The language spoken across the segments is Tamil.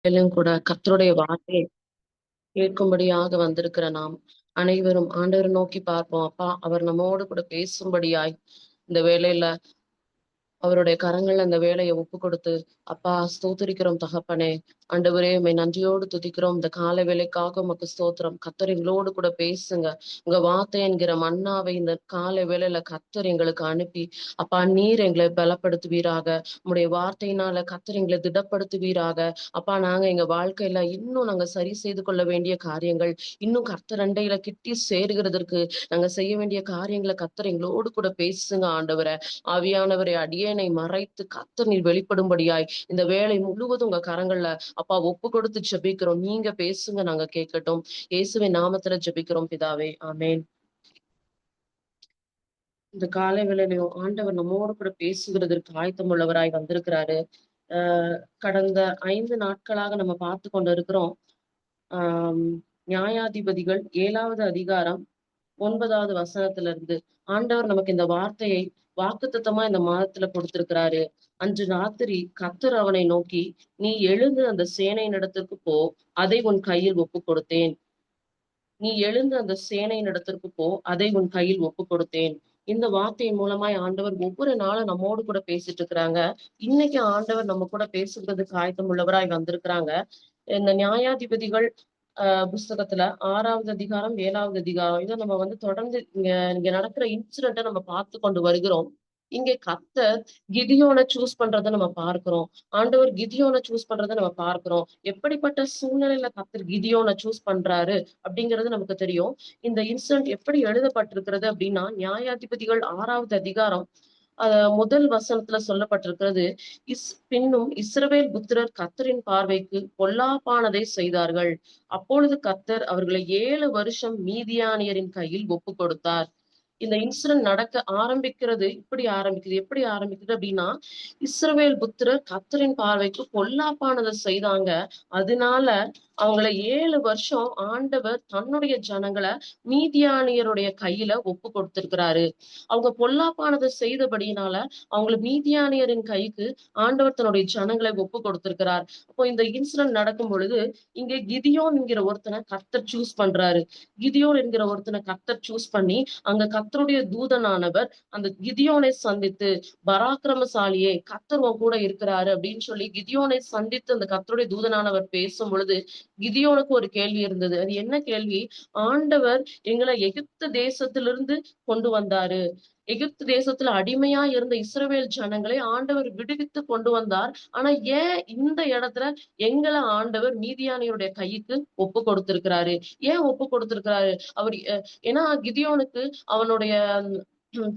மேலும் கூட கர்த்தருடைய வார்த்தையை கேட்கும்படியாக வந்திருக்கிற நாம் அனைவரும் ஆண்டவரை நோக்கி பார்ப்போம். அப்பா, அவர் நம்மோடு கூட பேசும்படியாய் இந்த வேளையில அவருடைய கரங்கள்ல அந்த வேலையை ஒப்பு கொடுத்து, அப்பா ஸ்தோத்திரிக்கிறோம் தகப்பனே. ஆண்டவரே, உம்மை நன்றியோடு துதிக்கிறோம். இந்த காலை வேலைக்காக உமக்கு ஸ்தோத்திரம். கர்த்தர் எங்களோடு கூட பேசுங்க. உங்க வார்த்தை என்கிற மன்னாவை இந்த காலை வேளையில கர்த்தர் எங்களுக்கு அனுப்பி, அப்பா நீர் எங்களை பலப்படுத்துவீராக. உம்முடைய வார்த்தையினால கர்த்தர் எங்களை திடப்படுத்துவீராக. அப்பா, நாங்க எங்க வாழ்க்கையில இன்னும் நாங்க சரி செய்து கொள்ள வேண்டிய காரியங்கள், இன்னும் கர்த்தர் அண்டையில கிட்டி சேருகிறதற்கு நாங்க செய்ய வேண்டிய காரியங்களை கர்த்தர் எங்களோடு கூட பேசுங்க ஆண்டவரே. ஆவியானவரை அடியேனை மறைத்து கர்த்தர் நீர் வெளிப்படும்படியாய் இந்த வேலை முழுவதும் உங்க கரங்கள்ல அப்பா ஒப்பு கொடுத்து ஜெபிக்கிறோம். நீங்க பேசுங்க, நாங்க கேட்கட்டும். இயேசுவின் நாமத்துல ஜெபிக்கிறோம் பிதாவே, ஆமென். இந்த காலை வேளையிலும் ஆண்டவர் நம்மோடு கூட பேசுகிறதற்கு ஆயத்தம் உள்ளவராய் வந்திருக்கிறாரு. கடந்த 5 நாட்களாக நம்ம பார்த்து கொண்டு இருக்கிறோம். ஆஹ் நியாயாதிபதிகள் 7வது அதிகாரம் 9வது வசனத்துல இருந்து ஆண்டவர் நமக்கு இந்த வார்த்தையை வாக்குத்தத்தமா இந்த மாதத்துல கொடுத்திருக்கிறாரு. அன்று ராத்திரி கர்த்தர் அவனை நோக்கி, நீ எழுந்து அந்த சேனையினிடத்திற்கு போ, அதை உன் கையில் ஒப்பு கொடுத்தேன். நீ எழுந்து அந்த சேனையினிடத்திற்கு போ, அதை உன் கையில் ஒப்பு கொடுத்தேன். இந்த வார்த்தையின் மூலமாய் ஆண்டவர் ஒவ்வொரு நாளும் நம்மோடு கூட பேசிட்டு இருக்கிறாங்க. இன்னைக்கு ஆண்டவர் நம்ம கூட பேசுகிறதுக்கு ஆயத்தம் உள்ளவராய் வந்திருக்கிறாங்க. இந்த நியாயாதிபதிகள் புஸ்தகத்துல 6வது அதிகாரம் 7வது அதிகாரம் இதை நம்ம தொடர்ந்து இங்க இங்க நடக்கிற இன்சிடென்ட்டை நம்ம பார்த்து கொண்டு வருகிறோம். இங்கே கர்த்தர் கிதியோனை சூஸ் பண்றதை நம்ம பார்க்கிறோம். ஆண்டவர் கிதியோனை சூஸ் பண்றதை நம்ம பார்க்கிறோம். எப்படிப்பட்ட சூழ்நிலையில கர்த்தர் கிதியோனை சூஸ் பண்றாரு அப்படிங்கிறது நமக்கு தெரியும். இந்த இன்சிடென்ட் எப்படி எழுதப்பட்டிருக்கிறது அப்படின்னா, நியாயாதிபதிகள் 6வது அதிகாரம் முதல் வசனத்துல சொல்லப்பட்டிருக்கிறது. பின்னும் இஸ்ரவேல் புத்திரர் கர்த்தரின் பார்வைக்கு பொல்லாப்பானதை செய்தார்கள். அப்பொழுது கர்த்தர் அவர்களை 7 வருஷம் மீதியானியரின் கையில் ஒப்பு கொடுத்தார். இந்த இன்சிடென்ட் நடக்க ஆரம்பிக்கிறது எப்படி ஆரம்பிக்குது அப்படின்னா, இஸ்ரவேல் புத்திரர் கர்த்தரின் பார்வைக்கு பொல்லாப்பானதை செய்தாங்க. அதனால அவங்கள 7 வருஷம் ஆண்டவர் தன்னுடைய ஜனங்களை மீதியானியருடைய கையில ஒப்பு கொடுத்திருக்கிறாரு. அவங்க பொல்லாப்பானதை செய்தபடியினால அவங்களை மீதியானியரின் கைக்கு ஆண்டவர் தன்னுடைய ஜனங்களை ஒப்பு கொடுத்திருக்கிறார். அப்போ இந்த இன்சிடென்ட் நடக்கும் பொழுது இங்கே கிதியோன் என்கிற ஒருத்தனை கர்த்தர் சூஸ் பண்றாரு. கிதியோன் என்கிற ஒருத்தனை கர்த்தர் சூஸ் பண்ணி அங்க கர்த்தருடைய தூதனானவர் அந்த கிதியோனை சந்தித்து, பராக்கிரமசாலியே கர்த்தர் உன் கூட இருக்கிறாரு அப்படின்னு சொல்லி கிதியோனை சந்தித்து அந்த கர்த்தருடைய தூதனானவர் பேசும் பொழுது கிதியோனுக்கு ஒரு கேள்வி இருந்தது. அது என்ன கேள்வி? ஆண்டவர் எங்களை எகிப்து தேசத்திலிருந்து கொண்டு வந்தாரு. எகிப்து தேசத்துல அடிமையா இருந்த இஸ்ரவேல் ஜனங்களை ஆண்டவர் விடுவித்து கொண்டு வந்தார். ஆனா ஏன் இந்த இடத்துல எங்களை ஆண்டவர் மீதியானியருடைய கைக்கு ஒப்பு கொடுத்திருக்கிறாரு? ஏன் ஒப்பு கொடுத்திருக்கிறாரு? அவர் ஏன்னா கிதியோனுக்கு அவனுடைய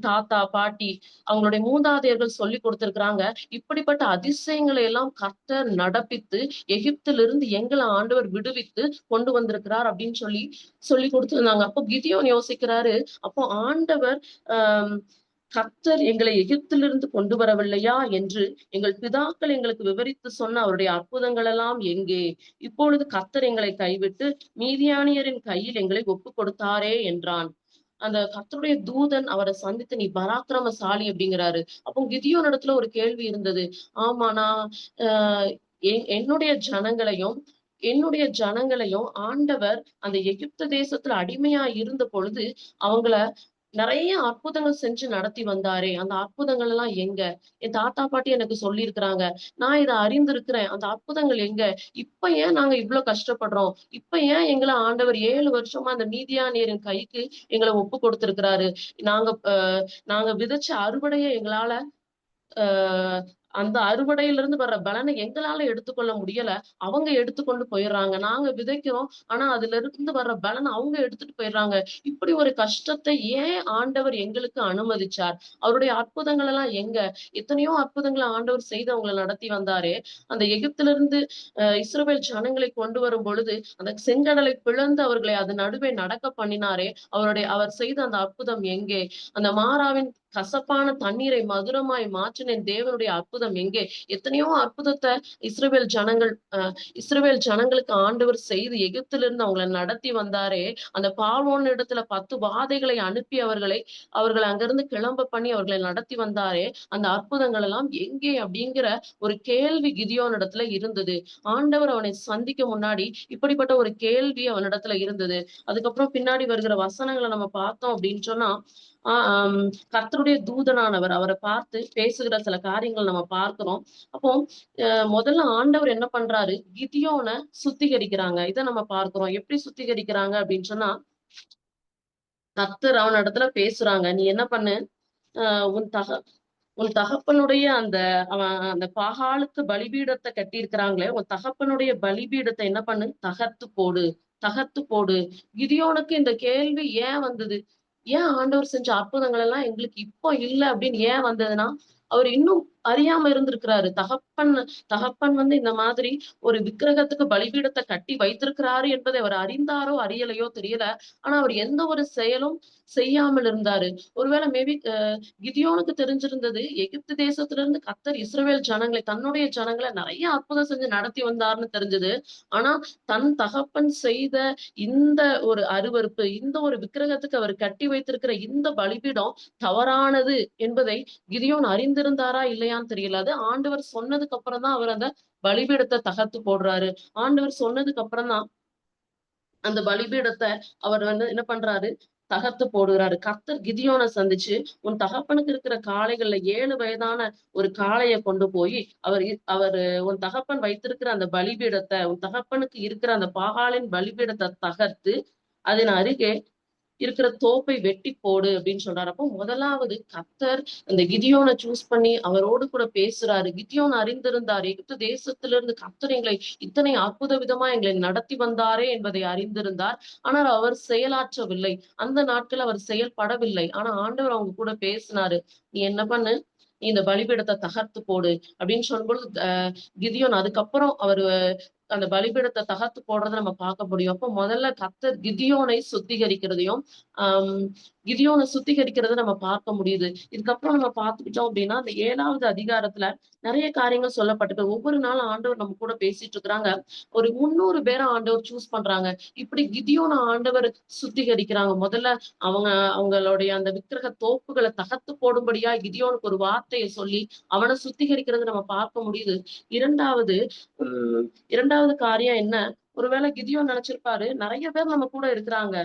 தாத்தா, பாட்டி, அவங்களுடைய மூதாதையர்கள் சொல்லி கொடுத்திருக்கிறாங்க. இப்படிப்பட்ட அதிசயங்களை எல்லாம் கர்த்தர் நடப்பித்து எகிப்திலிருந்து எங்களை ஆண்டவர் விடுவித்து கொண்டு வந்திருக்கிறார் அப்படின்னு சொல்லி சொல்லி கொடுத்திருந்தாங்க. அப்போ கிதியோன் யோசிக்கிறாரு, அப்போ ஆண்டவர் ஆஹ் கர்த்தர் எங்களை எகிப்திலிருந்து கொண்டு வரவில்லையா என்று எங்கள் பிதாக்கள் எங்களுக்கு விவரித்து சொன்ன அவருடைய அற்புதங்கள் எல்லாம் எங்கே? இப்பொழுது கர்த்தர் எங்களை கைவிட்டு மீதியானியரின் கையில் எங்களை ஒப்பு கொடுத்தாரே என்றான். அந்த கர்த்தருடைய தூதன் அவரை சந்தித்து நீ பராக்கிரமசாலி அப்படிங்கிறாரு. அப்போ கிதியோன் இடத்துல ஒரு கேள்வி இருந்தது. ஆமா, நான் ஆஹ் என்னுடைய ஜனங்களையும் ஆண்டவர் அந்த எகிப்து தேசத்துல அடிமையா இருந்த பொழுது அவங்கள நிறைய அற்புதங்கள் செஞ்சு நடத்தி வந்தாரே, அந்த அற்புதங்கள் எல்லாம் எங்க? என் தாத்தா பாட்டி எனக்கு சொல்லியிருக்கிறாங்க. நான் இதை அறிந்திருக்கிறேன். அந்த அற்புதங்கள் எங்க? இப்ப ஏன் நாங்க இவ்வளவு கஷ்டப்படுறோம்? இப்ப ஏன் எங்களை ஆண்டவர் 7 வருஷமா அந்த மீதியானியரின் கைக்கு எங்களை ஒப்பு கொடுத்திருக்கிறாரு? நாங்க நாங்க விதைச்ச அறுவடையை எங்களால ஆஹ் அந்த அறுவடையிலிருந்து வர்ற பலனை எங்களால எடுத்துக்கொள்ள முடியல. அவங்க எடுத்துக்கொண்டு போயிடுறாங்க. நாங்க விதைக்கிறோம். ஆனா அதுல இருந்து வர்ற பலனை அவங்க எடுத்துட்டு போயிடுறாங்க. இப்படி ஒரு கஷ்டத்தை ஏன் ஆண்டவர் எங்களுக்கு அனுமதிச்சார்? அவருடைய அற்புதங்கள் எல்லாம் எங்க? எத்தனையோ அற்புதங்களை ஆண்டவர் செய்து அவங்களை நடத்தி வந்தாரே. அந்த எகிப்திலிருந்து இஸ்ரவேல் ஜனங்களை கொண்டு வரும் பொழுது அந்த செங்கடலை பிளந்து அவர்களை அது நடுவே நடக்க பண்ணினாரே, அவர் செய்த அந்த அற்புதம் எங்கே? அந்த மாறாவின் கசப்பான தண்ணீரை மதுரமாய் மாற்றினேன். தேவனுடைய அற்புதம் எங்கே? எத்தனையோ அற்புதத்தை இஸ்ரவேல் ஜனங்கள் இஸ்ரவேல் ஜனங்களுக்கு ஆண்டவர் செய்து எகிப்திலிருந்து அவங்கள நடத்தி வந்தாரே. அந்த பார்வோன் இடத்துல 10 வாதைகளை அனுப்பி அவர்களை அங்கிருந்து கிளம்ப பண்ணி அவர்களை நடத்தி வந்தாரே. அந்த அற்புதங்கள் எல்லாம் எங்கே அப்படிங்கிற ஒரு கேள்வி கிதியோனிடத்துல இருந்தது. ஆண்டவர் அவனை சந்திக்க முன்னாடி இப்படிப்பட்ட ஒரு கேள்வி அவனிடத்துல இருந்தது. அதுக்கப்புறம் பின்னாடி வருகிற வசனங்களை நம்ம பார்த்தோம் அப்படின்னு சொன்னா, கர்த்தருடைய தூதனானவர் அவரை பார்த்து பேசுகிற சில காரியங்கள் நம்ம பார்க்கிறோம். அப்போ முதல்ல ஆண்டவர் என்ன பண்றாரு, கிதியோனை சுத்திகரிக்கிறாங்க. இதை நம்ம பார்க்கிறோம். எப்படி சுத்திகரிக்கிறாங்க அப்படின்னு சொன்னா, கர்த்தர் அவன் இடத்துல பேசுறாங்க. நீ என்ன பண்ணு, ஆஹ் உன் தக உன் தகப்பனுடைய அந்த பாகாலுக்கு பலிபீடத்தை கட்டியிருக்கிறாங்களே, உன் தகப்பனுடைய பலிபீடத்தை என்ன பண்ணு, தகர்த்து போடு, தகர்த்து போடு. கிதியோனுக்கு இந்த கேள்வி ஏன் வந்தது? ஏன் ஆண்டவர் செஞ்ச அற்புதங்கள் எல்லாம் எங்களுக்கு இப்போ இல்ல அப்படின்னு ஏன் வந்ததுன்னா, அவர் இன்னும் அறியாம இருந்திருக்கிறாரு. தகப்பன் இந்த மாதிரி ஒரு விக்கிரகத்துக்கு பலிபீடத்தை கட்டி வைத்திருக்கிறாரு என்பதை அவர் அறிந்தாரோ அறியலையோ தெரியல. ஆனா அவர் எந்த ஒரு செயலும் செய்யாமல் இருந்தாரு. ஒருவேளை மேபி கிதியோனுக்கு தெரிஞ்சிருந்தது, எகிப்து தேசத்துல இருந்து கர்த்தர் இஸ்ரவேல் ஜனங்களை, தன்னுடைய ஜனங்களை நிறைய அற்புதம் செஞ்சு நடத்தி வந்தாருன்னு தெரிஞ்சது. ஆனா தன் தகப்பன் செய்த இந்த ஒரு அருவருப்பு, இந்த ஒரு விக்கிரகத்துக்கு அவர் கட்டி வைத்திருக்கிற இந்த பலிபீடம் தவறானது என்பதை கிதியோன் அறிந்திருந்தாரா இல்லையான்னு தெரியல. அது ஆண்டவர் சொன்னதுக்கு அப்புறம் தான் அவர் அந்த பலிபீடத்தை தகர்த்து போடுறாரு. ஆண்டவர் சொன்னதுக்கு அப்புறம் தான் அந்த பலிபீடத்தை அவர் என்ன பண்றாரு, தகர்த்து போடுகிறாரு. கர்த்தர் கிதியோனை சந்திச்சு, உன் தகப்பனுக்கு இருக்கிற காளைகள்ல 7 வயதான ஒரு காளைய கொண்டு போய் அவரு உன் தகப்பன் வைத்திருக்கிற அந்த பலிபீடத்தை, உன் தகப்பனுக்கு இருக்கிற அந்த பாகாலின் பலிபீடத்தை தகர்த்து அதன் அருகே இருக்கிற தோப்பை வெட்டி போடு அப்படின்னு சொல்றாரு. அப்போ முதலாவது கர்த்தர் அந்த கிதியோனை சூஸ் பண்ணி அவரோடு கூட பேசுறாரு. கிதியோன் அறிந்திருந்தார், எகிப்து தேசத்திலிருந்து கர்த்தர் எங்களை இத்தனை அற்புத விதமா எங்களை நடத்தி வந்தாரே என்பதை அறிந்திருந்தார். ஆனால் அவர் செயலாற்றவில்லை. அந்த நாட்கள் அவர் செயல்படவில்லை. ஆனா ஆண்டவர் அவங்க கூட பேசினாரு. நீ என்ன பண்ணு, நீ இந்த பலிபீடத்தை தகர்த்து போடு அப்படின்னு சொல்லும்போது கிதியோன் அதுக்கப்புறம் அவரு அந்த பலிபீடத்தை தகர்த்து போடுறதை நம்ம பார்க்க முடியும். அப்போ முதல்ல கர்த்தர் கிதியோனை சுத்திகரிக்கிறதையும் கிதியோனை சுத்திகரிக்கிறத நம்ம பார்க்க முடியுது. இதுக்கப்புறம் நம்ம பார்த்துக்கிட்டோம் அப்படின்னா, அந்த 7வது அதிகாரத்துல நிறைய காரியங்கள் சொல்லப்பட்டிருக்கு. ஒவ்வொரு நாளும் ஆண்டவர் நம்ம கூட பேசிட்டு இருக்கிறாங்க. ஒரு 300 பேரை ஆண்டவர் சூஸ் பண்றாங்க. இப்படி கிதியோனை ஆண்டவர் சுத்திகரிக்கிறாங்க. முதல்ல அவங்களுடைய அந்த விக்கிரக தோப்புகளை தகர்த்து போடும்படியா கிதியோனுக்கு ஒரு வார்த்தையை சொல்லி அவனை சுத்திகரிக்கிறது நம்ம பார்க்க முடியுது. உம் இரண்டாவது காரியம் என்ன, ஒருவேளை கிதியோன் நினைச்சிருப்பாரு, நிறைய பேர் நம்ம கூட இருக்கிறாங்க,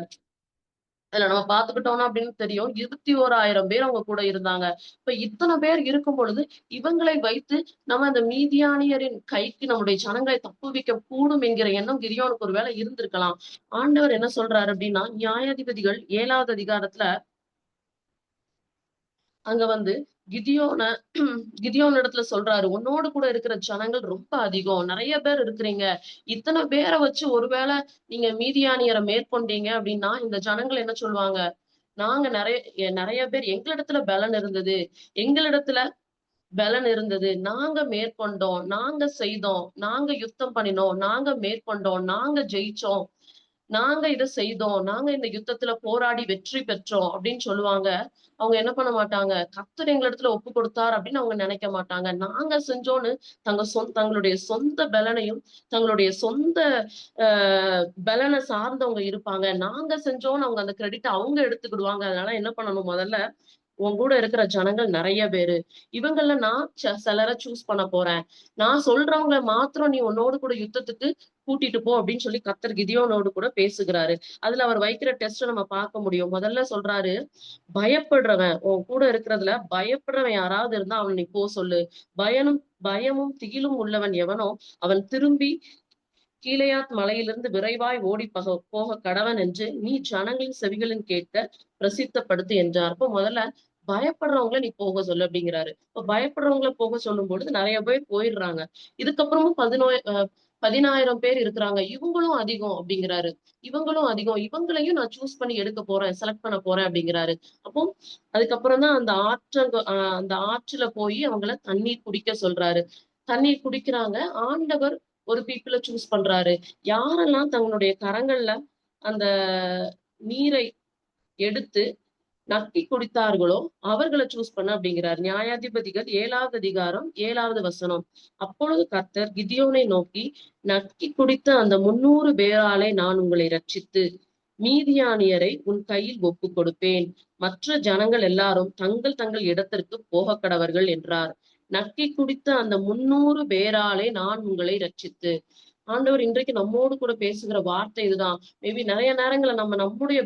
அதுல நம்ம பாத்துக்கிட்டோம்னா அப்படின்னு தெரியும், 21,000 பேர் அவங்க கூட இருந்தாங்க. இப்ப இத்தனை பேர் இருக்கும் பொழுது இவங்களை வைத்து நம்ம அந்த மீதியானியரின் கைக்கு நம்முடைய ஜனங்களை தப்புவிக்க கூடும் என்கிற எண்ணம் கிதியோனுக்கு ஒருவேளை இருந்திருக்கலாம். ஆண்டவர் என்ன சொல்றாரு அப்படின்னா, நியாயாதிபதிகள் 7வது அதிகாரத்துல அங்க கிதியோன கிதியோன் இடத்துல சொல்றாரு, உன்னோடு கூட இருக்கிற ஜனங்கள் ரொம்ப அதிகம், நிறைய பேர் இருக்கிறீங்க. இத்தனை பேரை வச்சு ஒருவேளை நீங்க மீதியானியரை மேற்கொண்டீங்க அப்படின்னா இந்த ஜனங்கள் என்ன சொல்லுவாங்க, நாங்க நிறைய பேர், எங்களிடத்துல பலன் இருந்தது, நாங்க மேற்கொண்டோம், நாங்க செய்தோம், நாங்க யுத்தம் பண்ணினோம், நாங்க மேற்கொண்டோம், நாங்க ஜெயிச்சோம், நாங்க இதை செய்தோம், நாங்க இந்த யுத்தத்துல போராடி வெற்றி பெற்றோம் அப்படின்னு சொல்லுவாங்க. அவங்க என்ன பண்ண மாட்டாங்க, கர்த்தர் எங்க இடத்துல ஒப்பு கொடுத்தார் அப்படின்னு அவங்க நினைக்க மாட்டாங்க. நாங்க செஞ்சோன்னு தங்களுடைய சொந்த பலனையும் தங்களுடைய சொந்த பலனை சார்ந்தவங்க இருப்பாங்க. நாங்க செஞ்சோன்னு அவங்க அந்த கிரெடிட் அவங்க எடுத்துக்கிடுவாங்க. அதனால என்ன பண்ணணும், முதல்ல உன் கூட இருக்கிற ஜனங்கள் நிறைய பேரு, இவங்கள நான் சிலரை சூஸ் பண்ண போறேன், நான் சொல்றவங்க மாத்திரம் நீ உன்னோடு கூட யுத்தத்துக்கு கூட்டிட்டு போ அப்படின்னு சொல்லி கர்த்தர் கிதியோனோடு கூட பேசுகிறாரு. அதுல அவர் வைக்கிற டெஸ்ட் நம்ம பார்க்க முடியும். முதல்ல சொல்றாரு, பயப்படுறவன் உன் கூட இருக்கிறதுல பயப்படுறவன் யாராவது இருந்தா அவன் நீ போ சொல்லு. பயமும் திகிலும் உள்ளவன் எவனோ அவன் திரும்பி கீலேயாத் மலையிலிருந்து விரைவாய் ஓடி போக கடவன் என்று நீ ஜனங்களின் செவிகளின் கேட்க பிரசித்தப்படுத்து என்றார். அப்போ முதல்ல பயப்படுறவங்கள நீ போக சொல்லு அப்படிங்கிறாரு. இப்ப பயப்படுறவங்கள போக சொல்லும் பொழுது நிறைய பேர் போயிடுறாங்க. இதுக்கப்புறமும் 10,000 பேர் இருக்கிறாங்க, இவங்களும் அதிகம் அப்படிங்கிறாரு. இவங்களும் அதிகம், இவங்களையும் நான் சூஸ் பண்ணி எடுக்க போறேன், செலக்ட் பண்ண போறேன் அப்படிங்கிறாரு. அப்போ அதுக்கப்புறம் தான் அந்த ஆற்றுல போய் அவங்கள தண்ணீர் குடிக்க சொல்றாரு. தண்ணீர் குடிக்கிறாங்க. ஆண்டவர் ஒரு பீப்புளை சூஸ் பண்றாரு. யாரெல்லாம் தங்களுடைய கரங்கள்ல அந்த நீரை எடுத்து நக்கி குடித்தார்களோ அவர்களை சூஸ் பண்ண அப்படிங்கிறார். நியாயாதிபதிகள் 7வது அதிகாரம் 7வது வசனம். அப்பொழுது கர்த்தர் கிதியோனை நோக்கி, நக்கி குடித்த அந்த 300 பேராலே நான் உங்களை ரட்சித்து மீதியானியரை உன் கையில் ஒப்பு கொடுப்பேன். மற்ற ஜனங்கள் எல்லாரும் தங்கள் தங்கள் இடத்திற்கு போக கடவர்கள் என்றார். நக்கி குடித்த அந்த 300 பேராலே நான் உங்களை ரட்சித்து. ஆண்டவர் இன்றைக்கு நம்மோடு கூட பேசுகிற வார்த்தை இதுதான். மேபி நிறைய நேரங்கள்ல நம்ம நம்மளுடைய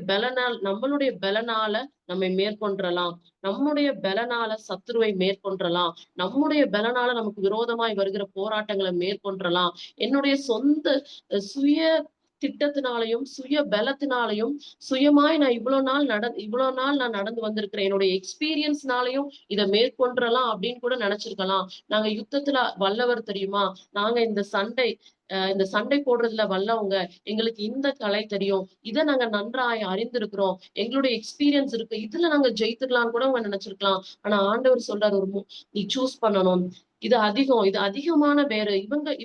பலனால நம்மை மேற்கொண்டரலாம். நம்முடைய பலனால சத்துருவை மேற்கொண்டரலாம். நம்முடைய பலனால நமக்கு விரோதமாய் வருகிற போராட்டங்களை மேற்கொண்டரலாம். என்னுடைய சொந்த சுய திட்டத்தினாலையும் சுய பலத்தினாலையும் சுயமாய் நான் இவ்வளவு நாள் நான் நடந்து வந்திருக்கிறேன். என்னுடைய எக்ஸ்பீரியன்ஸ்னாலையும் இதை மேற்கொண்டரலாம் அப்படின்னு கூட நினைச்சிருக்கலாம். நாங்க யுத்தத்துல வல்லவர் தெரியுமா, நாங்க இந்த சண்டை போடுறதுல வல்லவங்க, எங்களுக்கு இந்த கலை தெரியும், இதை நாங்க நன்றாய் அறிந்திருக்கிறோம், எங்களுடைய எக்ஸ்பீரியன்ஸ் இருக்கு, இதுல நாங்க ஜெயித்துக்கலாம்னு கூட அவங்க நினைச்சிருக்கலாம். ஆனா ஆண்டவர் சொல்றாரு, நீ சூஸ் பண்ணணும், இது அதிகமான பேரு,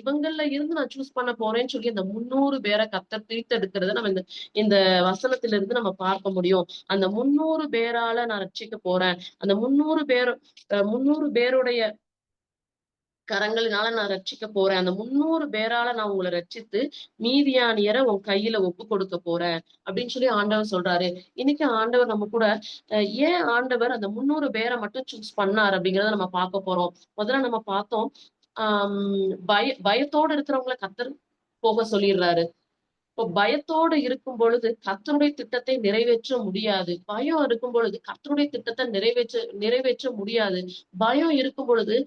இவங்கள்ல இருந்து நான் சூஸ் பண்ண போறேன்னு சொல்லி அந்த 300 பேரை கர்த்தர் பிரித்தெடுக்கிறத நம்ம இந்த வசனத்துல இருந்து நம்ம பார்க்க முடியும். அந்த 300 பேரால நான் ரட்சிக்க போறேன். அந்த 300 பேருடைய கரங்களினால நான் ரட்சிக்க போறேன். அந்த 300 பேரால நான் உங்களை ரட்சித்து மீதியானியரை உன் கையில ஒப்பு கொடுக்க போறேன் அப்படின்னு சொல்லி ஆண்டவர் சொல்றாரு. இன்னைக்கு ஆண்டவர் நம்ம கூட ஏன் ஆண்டவர் அந்த 300 பேரை மட்டும் சூஸ் பண்ணார் அப்படிங்கிறத நம்ம பார்க்க போறோம். முதல்ல நம்ம பார்த்தோம், பயத்தோடு இருக்கிறவங்களை கர்த்தர் போக சொல்லிடுறாரு. இப்போ பயத்தோடு இருக்கும் பொழுது கர்த்தருடைய திட்டத்தை நிறைவேற்ற முடியாது. பயம் இருக்கும் பொழுது கர்த்தருடைய திட்டத்தை நிறைவேற்ற முடியாது. பயம் இருக்கும் பொழுது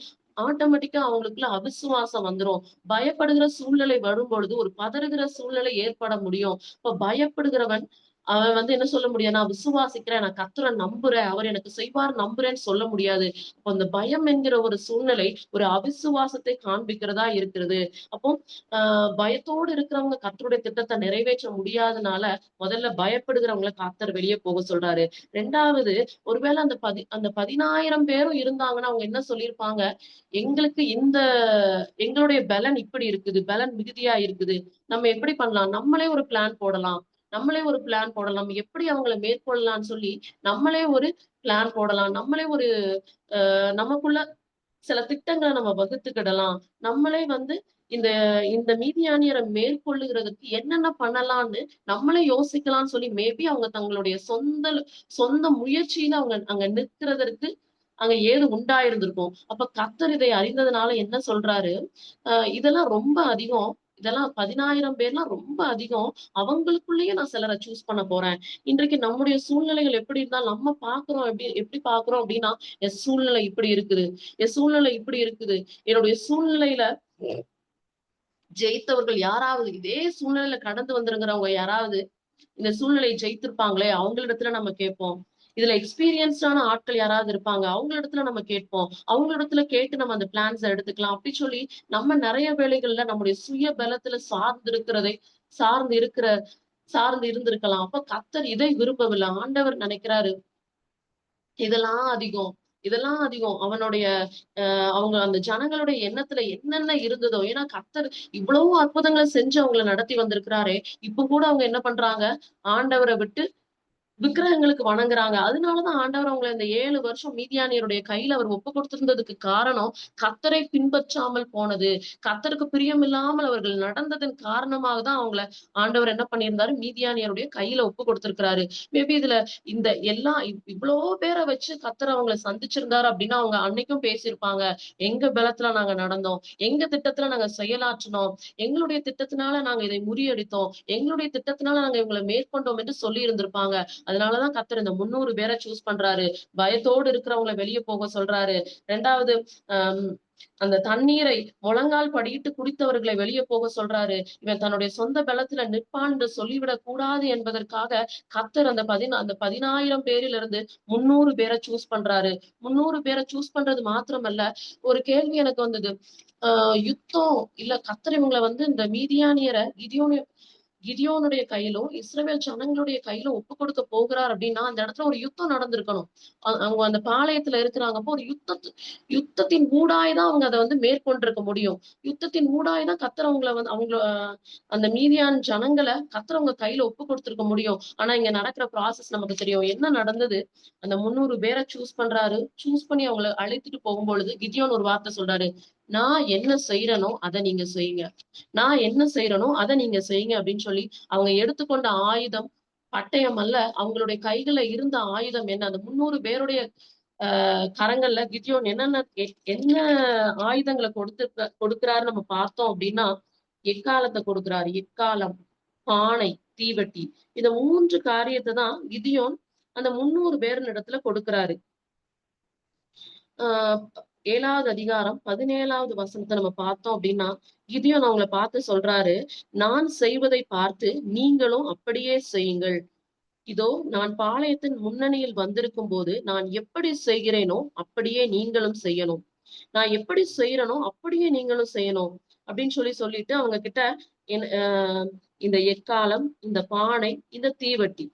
ஆட்டோமேட்டிக்கா அவங்களுக்குள்ள அவிசுவாசம் வந்துரும். பயப்படுகிற சூழ்நிலை வரும் பொழுது ஒரு பதறுகிற சூழ்நிலை ஏற்பட முடியும். இப்ப பயப்படுகிறவன் அவன் என்ன சொல்ல முடியாது, நான் விசுவாசிக்கிறேன், நான் கர்த்தரை நம்புறேன், அவர் எனக்கு செய்வார் நம்புறேன்னு சொல்ல முடியாது. அப்போ அந்த பயம் என்கிற ஒரு சூழ்நிலை ஒரு அவிசுவாசத்தை காண்பிக்கிறதா இருக்கிறது. அப்போ பயத்தோடு இருக்கிறவங்க கர்த்தருடைய திட்டத்தை நிறைவேற்ற முடியாதனால முதல்ல பயப்படுகிறவங்களை கர்த்தர் வெளியே போக சொல்றாரு. 2வது, ஒருவேளை அந்த 10,000 பேரும் இருந்தாங்கன்னா அவங்க என்ன சொல்லியிருப்பாங்க, எங்களுக்கு எங்களுடைய பலன் இப்படி இருக்குது, பலன் மிகுதியா இருக்குது, நம்ம எப்படி பண்ணலாம், நம்மளே ஒரு பிளான் போடலாம், எப்படி அவங்களை மேற்கொள்ளலாம்னு சொல்லி நம்மளே ஒரு பிளான் போடலாம், நம்மளே ஒரு நமக்குள்ள சில திட்டங்களை நம்ம வகுத்துக்கிடலாம், நம்மளே இந்த இந்த மீதியானியரை மேற்கொள்ளுகிறதுக்கு என்னென்ன பண்ணலாம்னு நம்மளே யோசிக்கலாம்னு சொல்லி மேபி அவங்க தங்களுடைய சொந்த முயற்சியில அவங்க அங்க நிற்கிறதற்கு அங்க ஏது உண்டாயிருந்திருக்கும். அப்ப கர்த்தர் இதை அறிந்ததுனால என்ன சொல்றாரு, இதெல்லாம் ரொம்ப அதிகம், இதெல்லாம் 10,000 பேர்லாம் ரொம்ப அதிகம், அவங்களுக்குள்ளேயே நான் சிலரை சூஸ் பண்ண போறேன். இன்றைக்கு நம்முடைய சூழ்நிலைகள் எப்படி இருந்தாலும் நம்ம பாக்குறோம், எப்படி பாக்குறோம் அப்படின்னா, என் சூழ்நிலை இப்படி இருக்குது, என் சூழ்நிலை இப்படி இருக்குது, என்னுடைய சூழ்நிலையில ஜெயித்தவர்கள் யாராவது, இதே சூழ்நிலையில கடந்து வந்திருக்கிறவங்க யாராவது இந்த சூழ்நிலையை ஜெயித்திருப்பாங்களே அவங்களிடத்துல நம்ம கேட்போம். இதுல எக்ஸ்பீரியன்ஸ்டான ஆட்கள் யாராவது இருப்பாங்க, அவங்களிடத்துல நம்ம கேட்போம், அவங்களிடத்துல கேட்டு நம்ம அந்த பிளான்ஸ் எடுத்துக்கலாம் அப்படி சொல்லி நம்ம நிறைய வேலைகள்ல நம்முடைய சுய பலத்துல சார்ந்து இருக்கிற சார்ந்து இருந்திருக்கலாம். அப்ப கர்த்தர் இதை விரும்பவில்லை. ஆண்டவர் நினைக்கிறாரு, இதெல்லாம் அதிகம், இதெல்லாம் அதிகம். அவங்க அந்த ஜனங்களுடைய எண்ணத்துல என்னென்ன இருந்ததோ, ஏன்னா கர்த்தர் இவ்வளவு அற்புதங்களை செஞ்சு அவங்களை நடத்தி வந்திருக்கிறாரே, இப்ப கூட அவங்க என்ன பண்றாங்க, ஆண்டவரை விட்டு விக்கிரகங்களுக்கு வணங்குறாங்க. அதனாலதான் ஆண்டவர் அவங்களை இந்த 7 வருஷம் மீதியானியருடைய கையில அவர் ஒப்பு கொடுத்திருந்ததுக்கு காரணம், கர்த்தரை பின்பற்றாமல் போனது, கர்த்தருக்கு பிரியம் இல்லாமல் அவர்கள் நடந்ததன் காரணமாக தான் அவங்கள ஆண்டவர் என்ன பண்ணியிருந்தாரு, மீதியானியருடைய கையில ஒப்பு கொடுத்திருக்கிறாரு. மேபி இதுல இந்த எல்லாம் இவ்வளவு பேரை வச்சு கர்த்தர் அவங்களை சந்திச்சிருந்தாரு அப்படின்னா அவங்க அன்னைக்கும் பேசியிருப்பாங்க, எங்க பலத்துல நாங்க நடந்தோம், எங்க திட்டத்துல நாங்க செயலாற்றினோம், எங்களுடைய திட்டத்தினால நாங்க இதை முறியடித்தோம், எங்களுடைய திட்டத்தினால நாங்க இவங்களை மேற்கொண்டோம் என்று சொல்லி இருந்திருப்பாங்க. அதனாலதான் கர்த்தர் இந்த 300 பேரை சூஸ் பண்றாரு. பயத்தோடு இருக்கிறவங்களை வெளியே போக சொல்றாரு. 2வது, அந்த தண்ணீரை முழங்கால் படியிட்டு குடித்தவர்களை வெளியே போக சொல்றாரு. இவன் தன்னுடைய சொந்த பலத்துல நிற்பான் என்று சொல்லிவிடக் கூடாது என்பதற்காக கர்த்தர் அந்த 10,000 பேரிலிருந்து 300 பேரை சூஸ் பண்றாரு. 300 பேரை சூஸ் பண்றது மாத்திரமல்ல, ஒரு கேள்வி எனக்கு வந்தது, யுத்தம் இல்ல கர்த்தர் இவங்களை இந்த மீதியானியரை கிதியோனுடைய கையிலும் இஸ்ரவேல் ஜனங்களுடைய கையில ஒப்பு கொடுக்க போகிறார் அப்படின்னா அந்த இடத்துல ஒரு யுத்தம் நடந்திருக்கணும். அவங்க அந்த பாளையத்துல இருக்கிறாங்க. அப்போ ஒரு யுத்தத்தின் ஊடாய்தான் அவங்க அதை வந்து மேற்கொண்டிருக்க முடியும். யுத்தத்தின் ஊடாய்தான் கர்த்தர் அவங்கள வந்து அந்த மீதியான ஜனங்களை கர்த்தர் அவங்க கையில ஒப்பு கொடுத்திருக்க முடியும். ஆனா இங்க நடக்கிற ப்ராசஸ் நமக்கு தெரியும். என்ன நடந்தது? அந்த 300 பேரை சூஸ் பண்றாரு. சூஸ் பண்ணி அவங்கள அழைத்துட்டு போகும்பொழுது கிதியோன் ஒரு வார்த்தை சொல்றாரு. நான் என்ன செய்யறனோ அதை நீங்க செய்யுங்க. நான் என்ன செய்யறனோ அதை நீங்க செய்யுங்க அப்படின்னு சொல்லி அவங்க எடுத்துக்கொண்ட ஆயுதம் பட்டயம் அல்ல. அவங்களுடைய கைகள்ல இருந்த ஆயுதம் என்ன? அந்த 300 பேருடைய கரங்கள்ல கிதியோன் என்ன ஆயுதங்களை கொடுக்கிறாரு நம்ம பார்த்தோம் அப்படின்னா, எக்காலத்தை கொடுக்கிறாரு. எக்காலம், பானை, தீவெட்டி, இந்த 3 காரியத்தை தான் கிதியோன் அந்த 300 பேரின் இடத்துல கொடுக்கிறாரு. ஆஹ் 7வது அதிகாரம் 17வது வசனத்தை நம்ம பார்த்தோம் அப்படின்னா, கிதியோன் அவங்கள பார்த்து சொல்றாரு, நான் செய்வதை பார்த்து நீங்களும் அப்படியே செய்யுங்கள். இதோ நான் பாளையத்தின் முன்னணியில் வந்திருக்கும் போது நான் எப்படி செய்கிறேனோ அப்படியே நீங்களும் செய்யணும். நான் எப்படி செய்யறனோ அப்படியே நீங்களும் செய்யணும் அப்படின்னு சொல்லிட்டு அவங்க கிட்ட இந்த எக்காலம், இந்த பானை, இந்த தீவெட்டி.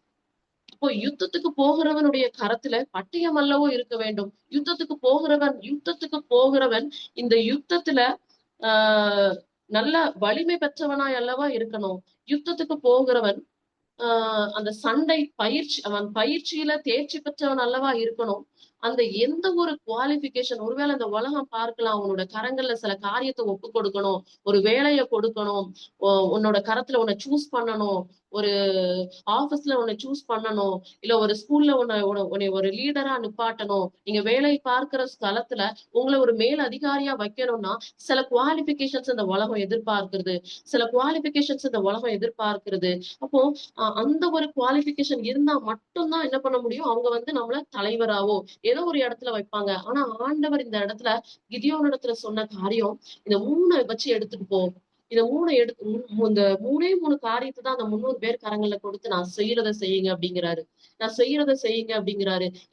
இப்போ யுத்தத்துக்கு போகிறவனுடைய கரத்துல பட்டயம் அல்லவோ இருக்க வேண்டும். யுத்தத்துக்கு போகிறவன் இந்த யுத்தத்துல ஆஹ் நல்ல வலிமை பெற்றவனாய் அல்லவா இருக்கணும். யுத்தத்துக்கு போகிறவன் அந்த அவன் பயிற்சியில தேர்ச்சி பெற்றவன் அல்லவா இருக்கணும். அந்த எந்த ஒரு குவாலிபிகேஷன், ஒருவேளை அந்த உலகம் பார்க்கலாம், உன்னோட கரங்கள்ல சில காரியத்தை ஒப்பு கொடுக்கணும், ஒரு வேலையை கொடுக்கணும், உன்னோட கரத்துல உன்னை சூஸ் பண்ணணும், ஒரு ஆபீஸ்ல உன்னை சூஸ் பண்ணணும், இல்ல ஒரு ஸ்கூல்ல உன்னை ஒரு லீடரா நிப்பாட்டணும், நீங்க வேலை பார்க்கிற ஸ்தலத்துல உங்களை ஒரு மேல் அதிகாரியா வைக்கணும்னா சில குவாலிபிகேஷன்ஸ் இந்த உலகம் எதிர்பார்க்கிறது. அப்போ அந்த ஒரு குவாலிபிகேஷன் இருந்தா மட்டும்தான் என்ன பண்ண முடியும், அவங்க வந்து நம்மள தலைவராவோ ஏதோ ஒரு இடத்துல வைப்பாங்க. ஆனா ஆண்டவர் இந்த இடத்துல கிதியோன் இடத்துல சொன்ன காரியம், இந்த 3 வச்சு எடுத்துட்டு போ. இந்த 3 எடுத்து இந்த 3 காரியத்தை தான் அந்த 300 பேர் கரங்கள்ல கொடுத்து நான் செய்யறதை செய்யுங்க அப்படிங்கிறாரு.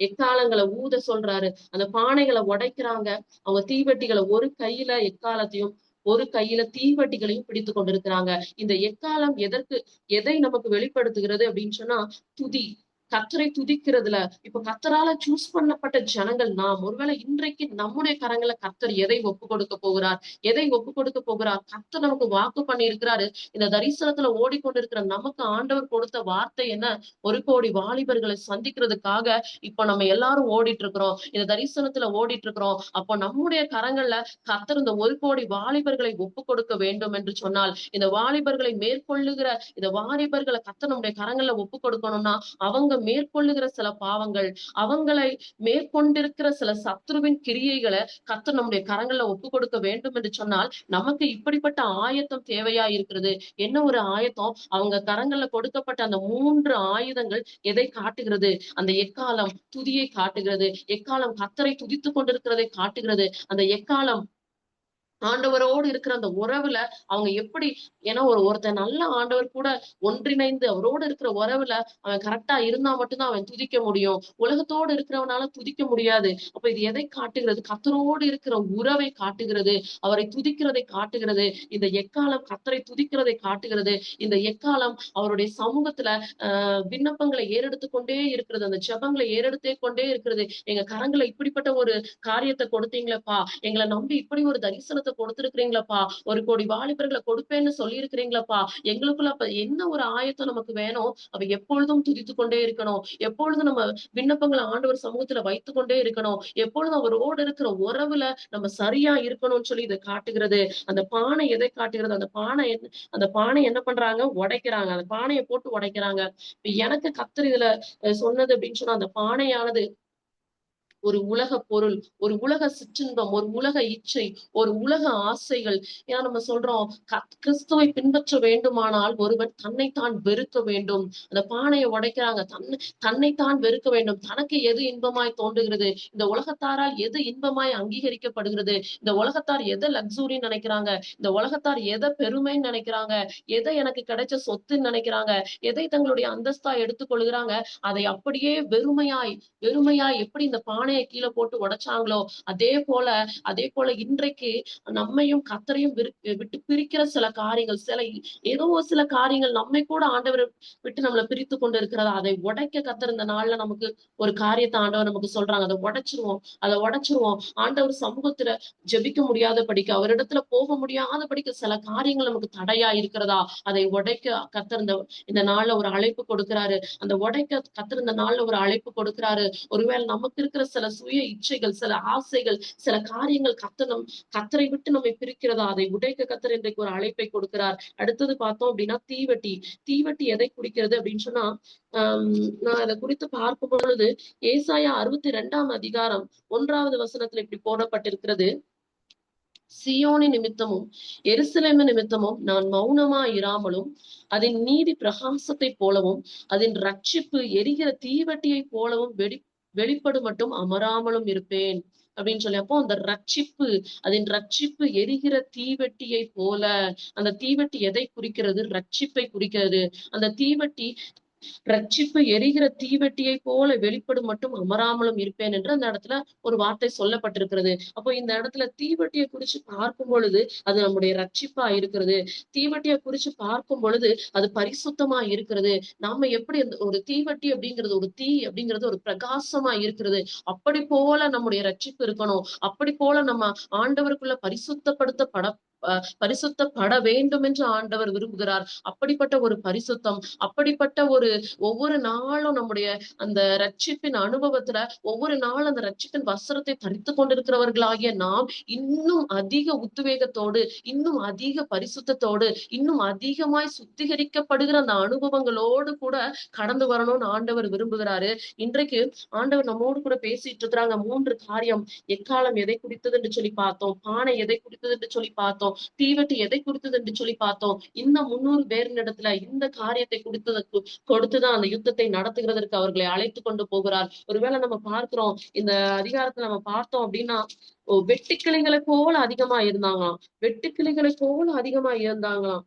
எக்காலங்களை ஊத சொல்றாரு. அந்த பானைகளை உடைக்கிறாங்க. அவங்க தீவெட்டிகளை ஒரு கையில எக்காலத்தையும் ஒரு கையில தீவெட்டிகளையும் பிடித்து கொண்டிருக்கிறாங்க. இந்த எக்காலம் எதை நமக்கு வெளிப்படுத்துகிறது அப்படின்னு சொன்னா, துதி, கர்த்தரை துதிக்கிறதுல. இப்ப கர்த்தரால சூஸ் பண்ணப்பட்ட ஜனங்கள் நாம். ஒருவேளை இன்றைக்கு நம்முடைய கரங்களை கர்த்தர் எதை ஒப்பு கொடுக்க போகிறார்? கர்த்தர் நமக்கு வாக்கு பண்ணி இருக்கிறாரு. இந்த தரிசனத்துல ஓடிக்கொண்டிருக்கிற நமக்கு ஆண்டவர் கொடுத்த வார்த்தை என்ன? 1 கோடி வாலிபர்களை சந்திக்கிறதுக்காக இப்ப நம்ம எல்லாரும் ஓடிட்டு இருக்கிறோம். இந்த தரிசனத்துல ஓடிட்டு இருக்கிறோம். அப்போ நம்முடைய கரங்கள்ல கர்த்தர் இந்த 1 கோடி வாலிபர்களை ஒப்பு கொடுக்க வேண்டும் என்று சொன்னால், இந்த வாலிபர்களை கர்த்தர் நம்முடைய கரங்கள்ல ஒப்பு கொடுக்கணும்னா, அவங்க மேற்கொள்ளுகிற சில பாவங்கள், அவங்களை மேற்கொண்டிருக்கிற சில சத்ருவின் கிரியைகளை கர்த்தர் நம்முடைய கரங்கள்ல ஒப்பு கொடுக்க வேண்டும் என்று சொன்னால், நமக்கு இப்படிப்பட்ட ஆயத்தம் தேவையா இருக்கிறது. என்ன ஒரு ஆயத்தம்? அவங்க கரங்கள்ல கொடுக்கப்பட்ட அந்த 3 ஆயுதங்கள் எதை காட்டுகிறது? அந்த எக்காலம் துதியை காட்டுகிறது. எக்காலம் கர்த்தரை துதித்துக் கொண்டிருக்கிறதை காட்டுகிறது. அந்த எக்காலம் ஆண்டவரோடு இருக்கிற அந்த உறவுல அவங்க எப்படி, ஏன்னா ஒருத்தன் நல்ல ஆண்டவர் கூட ஒன்றிணைந்து அவரோடு இருக்கிற உறவுல அவன் கரெக்டா இருந்தா மட்டும்தான் அவன் துதிக்க முடியும். உலகத்தோடு இருக்கிறவனால துதிக்க முடியாது. அப்ப இது எதை காட்டுகிறது? கர்த்தரோடு இருக்கிற உறவை காட்டுகிறது. அவரை துதிக்கிறதை காட்டுகிறது. இந்த எக்காலம் கர்த்தரை துதிக்கிறதை காட்டுகிறது. இந்த எக்காலம் அவருடைய சமூகத்துல விண்ணப்பங்களை ஏறெடுத்து கொண்டே இருக்கிறது. அந்த ஜெபங்களை ஏறெடுத்தே கொண்டே இருக்கிறது. எங்க கரங்களை இப்படிப்பட்ட ஒரு காரியத்தை கொடுத்தீங்களப்பா, எங்களை நம்பி இப்படி ஒரு தரிசனத்தை கொடுத்திருக்கிறீங்களப்பா, 1 கோடி வாலிபர்களை கொடுப்பேன்னு சொல்லி இருக்கிறீங்களப்பா, எங்களுக்குள்ள அப்ப என்ன ஒரு ஆயத்தம் நமக்கு வேணும்? அவ எப்பொழுதும் துதித்துக் கொண்டே இருக்கணும். எப்பொழுதும் நம்ம விண்ணப்பங்களை ஆண்டவர் சமூகத்துல வைத்துக் கொண்டே இருக்கணும். எப்பொழுதும் அவரோடு இருக்கிற உறவுல நம்ம சரியா இருக்கணும்னு சொல்லி இதை காட்டுகிறது. அந்த பானை எதை காட்டுகிறது? அந்த பானை என்ன பண்றாங்க? உடைக்கிறாங்க. அந்த பானையை போட்டு உடைக்கிறாங்க. இப்ப எனக்கு கர்த்தர் இதுல சொன்னது அப்படின்னு சொன்னா, அந்த பானையானது ஒரு உலக பொருள், ஒரு உலக சிற்றின்பம், ஒரு உலக இச்சை, ஒரு உலக ஆசைகள். ஏன்னா நம்ம சொல்றோம், கிறிஸ்துவை பின்பற்ற வேண்டுமானால் ஒருவன் தன்னைத்தான் வெறுக்க வேண்டும். அந்த பானையை உடைக்கிறாங்க. தன்னைத்தான் வெறுக்க வேண்டும். தனக்கு எது இன்பமாய் தோன்றுகிறது, இந்த உலகத்தாரால் எது இன்பமாய் அங்கீகரிக்கப்படுகிறது, இந்த உலகத்தார் எதை லக்ஸுரின்னு நினைக்கிறாங்க, இந்த உலகத்தார் எதை பெருமைன்னு நினைக்கிறாங்க, எதை எனக்கு கிடைச்ச சொத்துன்னு நினைக்கிறாங்க, எதை தங்களுடைய அந்தஸ்தா எடுத்துக் கொள்கிறாங்க, அதை அப்படியே வெறுமையாய் எப்படி இந்த பானை பானையை கீழே போட்டு உடைச்சாங்களோ அதே போல இன்றைக்கு நம்மையும் கர்த்தரையும் விட்டு பிரிக்கிற சில காரியங்கள், ஏதோ சில காரியங்கள் நம்மை கூட ஆண்டவர் விட்டு நம்மளை பிரித்து கொண்டு இருக்கிறதா, அதை உடைக்க கர்த்தர் இந்த நாள்ல நமக்கு ஒரு காரியத்தை ஆண்டவர் நமக்கு சொல்றாங்க. அதை உடைச்சிருவோம். ஆண்டவர் சமூகத்துல ஜெபிக்க முடியாத படிக்க, அவரிடத்துல போக முடியாத படிக்க சில காரியங்கள் நமக்கு தடையா இருக்கிறதா, அதை உடைக்க கர்த்தர் இந்த நாள்ல ஒரு அழைப்பு கொடுக்கிறாரு. அந்த உடைக்க கர்த்தர் இந்த நாள்ல ஒரு அழைப்பு கொடுக்கிறாரு. ஒருவேளை நமக்கு இருக்கிற சில சுய இச்சைகள், சில ஆசைகள், சில காரியங்கள் கர்த்தரை விட்டு நம்மை பிரிக்கிறதா, அதை உடைக்க கர்த்தர் இன்றைக்கு ஒரு அழைப்பை கொடுக்கிறார். அடுத்தது பார்த்தோம் அப்படின்னா தீவட்டி. தீவட்டி எதை குறிக்கிறது அப்படின்னு சொன்னா, நான் அதை குறித்து பார்க்கும் பொழுது ஏசாயா 62ஆம் அதிகாரம் 1வது வசனத்துல இப்படி போடப்பட்டிருக்கிறது. சியோனி நிமித்தமும் எருசலேமு நிமித்தமும் நான் மௌனமா இராமலும் அதன் நீதி பிரகாசத்தை போலவும் அதன் ரட்சிப்பு எரிகிற தீவட்டியை போலவும் வெளிப்படும் மட்டும் அமராமலும் இருப்பேன் அப்படின்னு சொல்லி. அப்போ அந்த அதன் ரட்சிப்பு எரிகிற தீவட்டியை போல, அந்த தீவட்டி எதை குறிக்கிறது? ரட்சிப்பை குறிக்கிறது. அந்த தீவட்டி ரட்சிப்பு எரிகிற தீவெட்டியை போல வெளிப்படும் மட்டும் அமராமலும் இருப்பேன் என்று அந்த இடத்துல ஒரு வார்த்தை சொல்லப்பட்டிருக்கிறது. அப்போ இந்த இடத்துல தீவெட்டியை குறிச்சு பார்க்கும் பொழுது அது நம்முடைய ரட்சிப்பா இருக்கிறது. தீவெட்டியை குறிச்சு பார்க்கும் பொழுது அது பரிசுத்தமா இருக்கிறது. நாம எப்படி ஒரு தீவெட்டி அப்படிங்கிறது, ஒரு தீ அப்படிங்கிறது ஒரு பிரகாசமா இருக்கிறது. அப்படி போல நம்முடைய ரட்சிப்பு இருக்கணும். அப்படி போல நம்ம ஆண்டவருக்குள்ள பரிசுத்தப்பட வேண்டும் என்று ஆண்டவர் விரும்புகிறார். அப்படிப்பட்ட ஒரு பரிசுத்தம், அப்படிப்பட்ட ஒவ்வொரு நாளும் நம்முடைய அந்த ரட்சிப்பின் அனுபவத்துல ஒவ்வொரு நாளும் அந்த ரட்சிப்பின் வஸ்திரத்தை தரித்து கொண்டிருக்கிறவர்களாகிய நாம் இன்னும் அதிக உத்வேகத்தோடு, இன்னும் அதிக பரிசுத்தத்தோடு, இன்னும் அதிகமாய் சுத்திகரிக்கப்படுகிற அந்த அனுபவங்களோடு கூட கடந்து வரணும்னு ஆண்டவர் விரும்புகிறாரு. இன்றைக்கு ஆண்டவர் நம்மோடு கூட பேசிட்டு இருக்கிறாங்க. 3 காரியம். எக்காலம் எதை குறித்தது என்று சொல்லி பார்த்தோம், பானை எதை குறித்தது என்று சொல்லி பார்த்தோம், தீவெட்டி எதை குறித்தது என்று சொல்லி பார்த்தோம். இந்த 300 பேரினிடத்துல இந்த காரியத்தை கொடுத்துதான் அந்த யுத்தத்தை நடத்துகிறதற்கு அவர்களை அழைத்து கொண்டு போகிறார். ஒருவேளை நம்ம பார்க்கிறோம், இந்த அதிகாரத்தை நம்ம பார்த்தோம் அப்படின்னா, வெட்டுக்கிளிகளை போல அதிகமா இருந்தாங்களாம். வெட்டுக்கிளிகளை போல அதிகமா இருந்தாங்களாம்.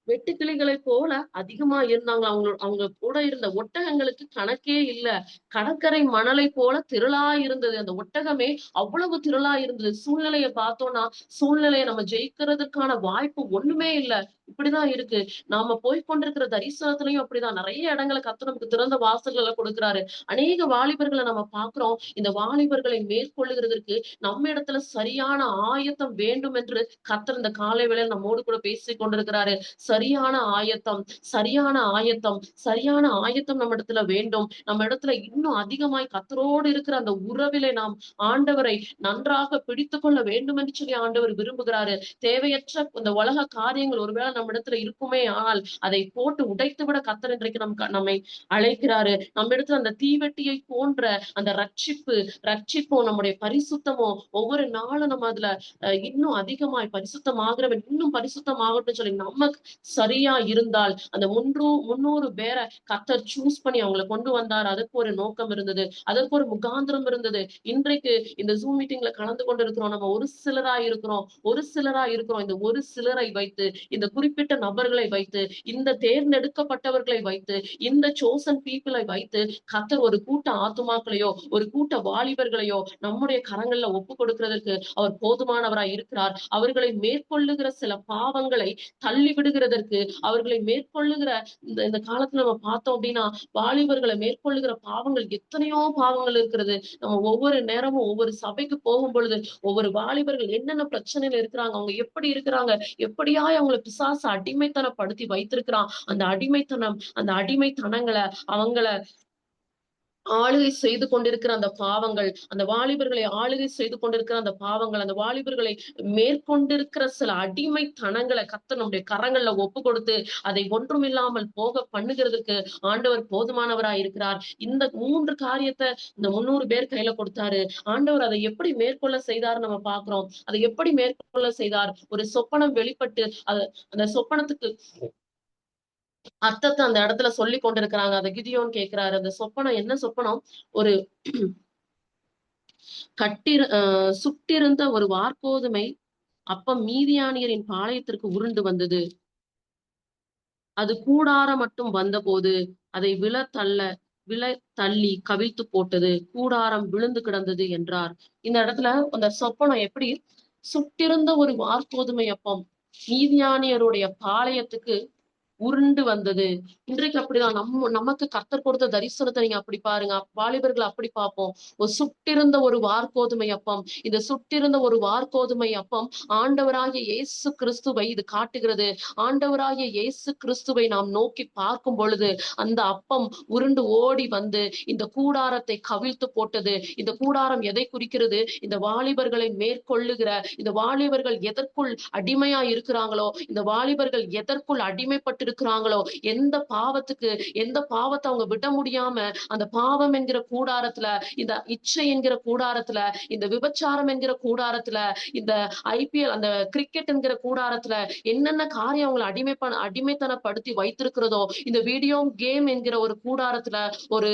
வெட்டுக்கிளிகளை போல அதிகமா இருந்தாங்க. அவங்க கூட இருந்த ஒட்டகங்களுக்கு கணக்கே இல்ல. கடற்கரை மணலை போல திரளா இருந்தது. அந்த ஒட்டகமே அவ்வளவு திரளா இருந்தது. சூழ்நிலையை பார்த்தோம்னா, சூழ்நிலையை நம்ம ஜெயிக்கிறதுக்கான வாய்ப்பு ஒண்ணுமே இல்ல. இப்படிதான் இருக்கு. நாம கொண்டிருக்கிற தரிசனத்திலையும் அப்படிதான் நிறைய இடங்களை கர்த்தர் நமக்கு திறந்த வாசல்களை கொடுக்கிறாரு. அநேக வாலிபர்களை நம்ம பார்க்கிறோம். இந்த வாலிபர்களை மேற்கொள்ளுகிறதற்கு நம்ம இடத்துல சரியான ஆயத்தம் வேண்டும் என்று கர்த்தர் இந்த காலை வேளையில் நம்மோடு கூட பேசிக் கொண்டிருக்கிறாரு. சரியான ஆயத்தம், சரியான ஆயத்தம் நம்ம இடத்துல வேண்டும். நம்ம இடத்துல இன்னும் அதிகமாய் கர்த்தரோடு இருக்கிற அந்த உறவிலே நாம் ஆண்டவரை நன்றாக பிடித்துக் கொள்ள வேண்டும் என்று சொல்லி ஆண்டவர் விரும்புகிறாரு. தேவையற்ற இந்த உலக காரியங்கள் ஒருவேளை நம்ம இடத்துல இருக்குமே, ஆனால் அதை போட்டு உடைத்து விட கர்த்தர் இன்றைக்கு நம்மை அழைக்கிறாரு. நம்ம இடத்துல அந்த தீவெட்டியை போன்ற அந்த ரட்சிப்பும் நம்முடைய பரிசுத்தமும் ஒவ்வொரு நாளும் நம்ம அதுல இன்னும் அதிகமாய் பரிசுத்தமாகிறவன் இன்னும் பரிசுத்தமாகட்டும் சொல்லி நம்ம சரியா இருந்தால், அந்த 300 பேரை கர்த்தர் சூஸ் பண்ணி அவங்களை கொண்டு வந்தார். அதுக்கு ஒரு நோக்கம் இருந்தது, அதற்கு ஒரு முகாந்திரம் இருந்தது. இன்றைக்கு இந்த ஜூம் மீட்டிங்ல கலந்து கொண்டிருக்கிறோம். நம்ம ஒரு சிலரா இருக்கிறோம். இந்த ஒரு சிலரை வைத்து, இந்த குறிப்பிட்ட நபர்களை வைத்து, இந்த தேர்ந்தெடுக்கப்பட்டவர்களை வைத்து, இந்த சோசன் பீப்புளை வைத்து கர்த்தர் ஒரு கூட்ட ஆத்துமாக்களையோ ஒரு கூட்ட வாலிபர்களையோ நம்முடைய கரங்கள்ல ஒப்பு கொடுக்கிறதுக்கு அவர் போதுமானவராய் இருக்கிறார். அவர்களை மேற்கொள்ளுகிற சில பாவங்களை தள்ளி விடுகிறதற்கு, அவர்களை மேற்கொள்ளுகிற இந்த காலத்துல நம்ம பார்த்தோம் அப்படின்னா, வாலிபர்களை மேற்கொள்ளுகிற பாவங்கள் எத்தனையோ பாவங்கள் இருக்கிறது. நம்ம ஒவ்வொரு நேரமும் ஒவ்வொரு சபைக்கு போகும் பொழுது ஒவ்வொரு வாலிபர்கள் என்னென்ன பிரச்சனையில இருக்கிறாங்க, அவங்க எப்படி இருக்கிறாங்க, எப்படியாய் அவங்களை பிசாசு அடிமைத்தனப்படுத்தி வைத்திருக்கிறான். அந்த அடிமைத்தனங்களை அவங்கள ஆளுகை செய்து கொண்டிருக்கிற அந்த பாவங்கள், அந்த வாலிபர்களை ஆளுகை செய்து கொண்டிருக்கிற அந்த பாவங்கள், அந்த வாலிபர்களை மேற்கொண்டிருக்கிற சில அடிமைத்தனங்களை கர்த்தர் நம்முடைய கரங்கள்ல ஒப்பு கொடுத்து அதை ஒன்றுமில்லாமல் போக பண்ணுகிறதுக்கு ஆண்டவர் போதுமானவராய் இருக்கிறார். இந்த 3 காரியத்தை இந்த 300 பேர் கையில கொடுத்தாரு. ஆண்டவர் அதை எப்படி மேற்கொள்ள செய்தார் நம்ம பார்க்கிறோம். அதை எப்படி மேற்கொள்ள செய்தார்? ஒரு சொப்பனம் வெளிப்பட்டு அந்த சொப்பனத்துக்கு அர்த்தத்தை அந்த இடத்துல சொல்லி கொண்டிருக்கிறாங்க. அதை கிதியோன் கேட்கிறாரு. அந்த சொப்பனம் என்ன சொப்பனம்? ஒரு சுட்டிருந்த ஒரு வார்கோதுமை அப்பம் மீதியானியரின் பாளையத்திற்கு உருண்டு வந்தது. அது கூடார மட்டும் வந்தபோது அதை விழ தள்ள விலை தள்ளி கவிழ்த்து போட்டது, கூடாரம் விழுந்து கிடந்தது என்றார். இந்த இடத்துல அந்த சொப்பனம் எப்படி சுட்டிருந்த ஒரு வார்கோதுமை அப்பம் மீதியானியருடைய பாளையத்துக்கு உருண்டு வந்தது. இன்றைக்கு அப்படிதான் நமக்கு கர்த்தர் கொடுத்த தரிசனத்தை நீங்க அப்படி பாருங்க. வாலிபர்கள் அப்படி பார்ப்போம். ஒரு சுட்டிருந்த ஒரு வார்கோதுமை அப்பம். இந்த சுட்டிருந்த ஒரு வார்கோதுமை அப்பம் ஆண்டவராகிய இயேசு கிறிஸ்துவை இது காட்டுகிறது. ஆண்டவராகிய இயேசு கிறிஸ்துவை நாம் நோக்கி பார்க்கும் பொழுது அந்த அப்பம் உருண்டு ஓடி வந்து இந்த கூடாரத்தை கவிழ்த்து போட்டது. இந்த கூடாரம் எதை குறிக்கிறது? இந்த வாலிபர்களை மேற்கொள்ளுகிற, இந்த வாலிபர்கள் எதற்குள் அடிமையா இருக்கிறாங்களோ, இந்த வாலிபர்கள் எதற்குள் அடிமைப்பட்டு இருக்கிறாங்களோ, எந்த பாவத்துக்கு, எந்த பாவத்தை அவங்க விட முடியாம அந்த பாவம் என்கிற கூடாரத்துல, இந்த இச்சை என்கிற கூடாரத்துல, இந்த விபச்சாரம் என்கிற கூடாரத்துல, இந்த ஐபிஎல் அந்த கிரிக்கெட் என்கிற கூடாரத்துல என்னென்ன காரியம் அவங்களை அடிமைத்தனப்படுத்தி வைத்திருக்கிறதோ, இந்த வீடியோ கேம் என்கிற ஒரு கூடாரத்துல, ஒரு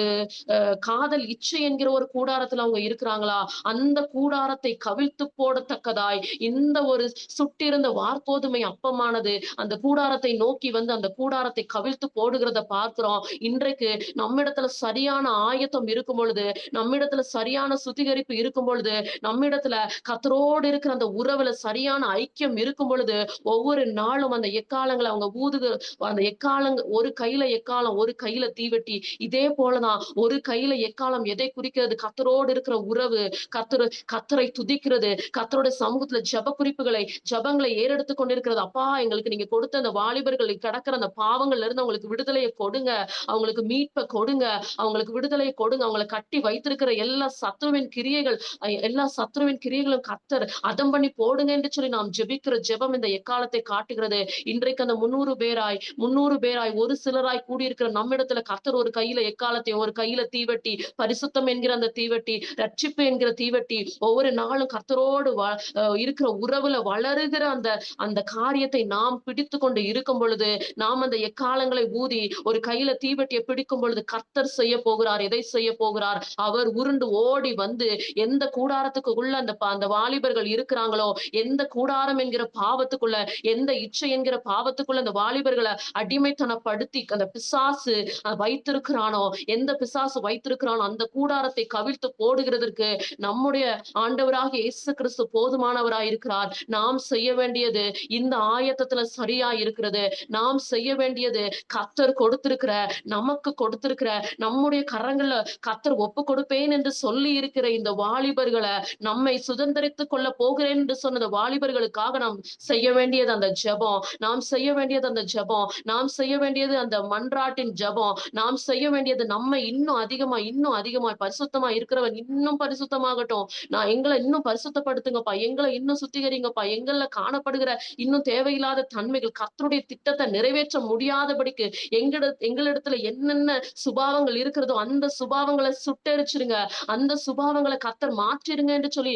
காதல் இச்சை என்கிற ஒரு கூடாரத்துல அவங்க இருக்கிறாங்களா, அந்த கூடாரத்தை கவிழ்த்து போடத்தக்கதாய் இந்த ஒரு சுட்டிருந்த வார்கோதுமை அப்பமானது அந்த கூடாரத்தை நோக்கி வந்து அந்த கூடாரத்தை கவிழ்த்து போடுகிறத பார்க்கிறோம். இன்றைக்கு நம்மிடத்துல சரியான ஆயத்தம் இருக்கும் பொழுது, நம்மிடத்துல சரியான சுத்திகரிப்பு இருக்கும் பொழுது, நம்மிடத்துல கர்த்தரோடு இருக்கிற அந்த உறவுல சரியான ஐக்கியம் இருக்கும் பொழுது, ஒவ்வொரு நாளும் அந்த எக்காலங்களை அவங்க அந்த ஒரு கையில எக்காலம், ஒரு கையில தீவெட்டி. இதே போலதான் ஒரு கையில எக்காலம் எதை குறிக்கிறது? கர்த்தரோடு இருக்கிற உறவு, கர்த்தரை துதிக்கிறது, கர்த்தருடைய சமூகத்துல ஜெபங்களை ஏறெடுத்துக் கொண்டிருக்கிறது. அப்பா, எங்களுக்கு நீங்க கொடுத்த அந்த வாலிபர்கள் கிடக்கிற அந்த பாவங்கள்ல இருந்து அவங்களுக்கு விடுதலையை கொடுங்க, அவங்களுக்கு மீட்பை கொடுங்க, அவங்களுக்கு விடுதலையை கொடுங்க. அவங்களை கட்டி வைத்திருக்கிற எல்லா சத்துருவின் கிரியைகளும் கர்த்தர் அதம் பண்ணி போடுங்க என்று சொல்லி நாம் ஜெபிக்கிற ஜெபம் இந்த எக்காலத்தை காட்டுகிறது. இன்றைக்கு அந்த 300 பேராய் ஒரு சிலராய் கூடியிருக்கிற நம்மிடத்துல கர்த்தர் ஒரு கையில எக்காலத்தையும், ஒரு கையில தீவெட்டி, பரிசுத்தம் என்கிற அந்த தீவெட்டி, ரட்சிப்பு என்கிற தீவெட்டி, ஒவ்வொரு நாளும் கர்த்தரோடு இருக்கிற உறவுல வளருகிற அந்த அந்த காரியத்தை நாம் பிடித்து கொண்டு இருக்கும் பொழுது, நாம் அந்த எக்காலங்களை ஊதி ஒரு கையில தீவெட்டியை பிடிக்கும் பொழுது கர்த்தர் செய்ய போகிறார். எதை செய்ய போகிறார்? அவர் உருண்டு ஓடி வந்து எந்த கூடாரத்துக்குள்ள அந்த வாலிபர்கள் இருக்கிறாங்களோ, எந்த கூடாரம் என்கிற பாவத்துக்குள்ள, எந்த இச்சை என்கிற பாவத்துக்குள்ள அந்த வாலிபர்களை அடிமைத்தனப்படுத்தி அந்த பிசாசு வைத்திருக்கிறானோ, எந்த பிசாசு வைத்திருக்கிறானோ அந்த கூடாரத்தை கவிழ்த்து போடுகிறதற்கு நம்முடைய ஆண்டவராகிய இயேசு கிறிஸ்து போதுமானவராய் இருக்கிறார். நாம் செய்ய வேண்டியது இந்த ஆயத்தத்துல சரியா இருக்கிறது. நாம் செய்ய வேண்டியது கர்த்தர் கொடுத்திருக்கிற, நமக்கு கொடுத்திருக்கிற, நம்முடைய கரங்கள்ல கர்த்தர் ஒப்பு கொடுப்பேன் என்று சொல்லி இருக்கிற இந்த வாலிபர்களை, நம்மை சுதந்திரித்துக் கொள்ள போகிறேன் என்று சொன்ன வாலிபர்களுக்காக நாம் செய்ய வேண்டியது அந்த ஜெபம். நாம் செய்ய வேண்டியது அந்த ஜெபம். நாம் செய்ய வேண்டியது அந்த மன்றாட்டின் ஜெபம். நாம் செய்ய வேண்டியது நம்மை இன்னும் அதிகமா பரிசுத்தமா இருக்கிறவன் இன்னும் பரிசுத்தமாகட்டும். எங்களை இன்னும் பரிசுத்தப்படுத்துங்கப்பா, எங்களை இன்னும் சுத்திகரிங்கப்பா, எங்கள்ல காணப்படுகிற இன்னும் தேவையில்லாத தன்மைகள், கர்த்தருடைய திட்டத்தை நிறைவேற்ற முடியாதபடிக்கு எங்களிடத்துல என்னென்ன சுபாவங்கள் இருக்கிறதோ அந்த சுபாவங்களை சுட்டெரிச்சிருங்க, அந்த சுபாவங்களை கர்த்தர் மாற்றிருங்க என்று சொல்லி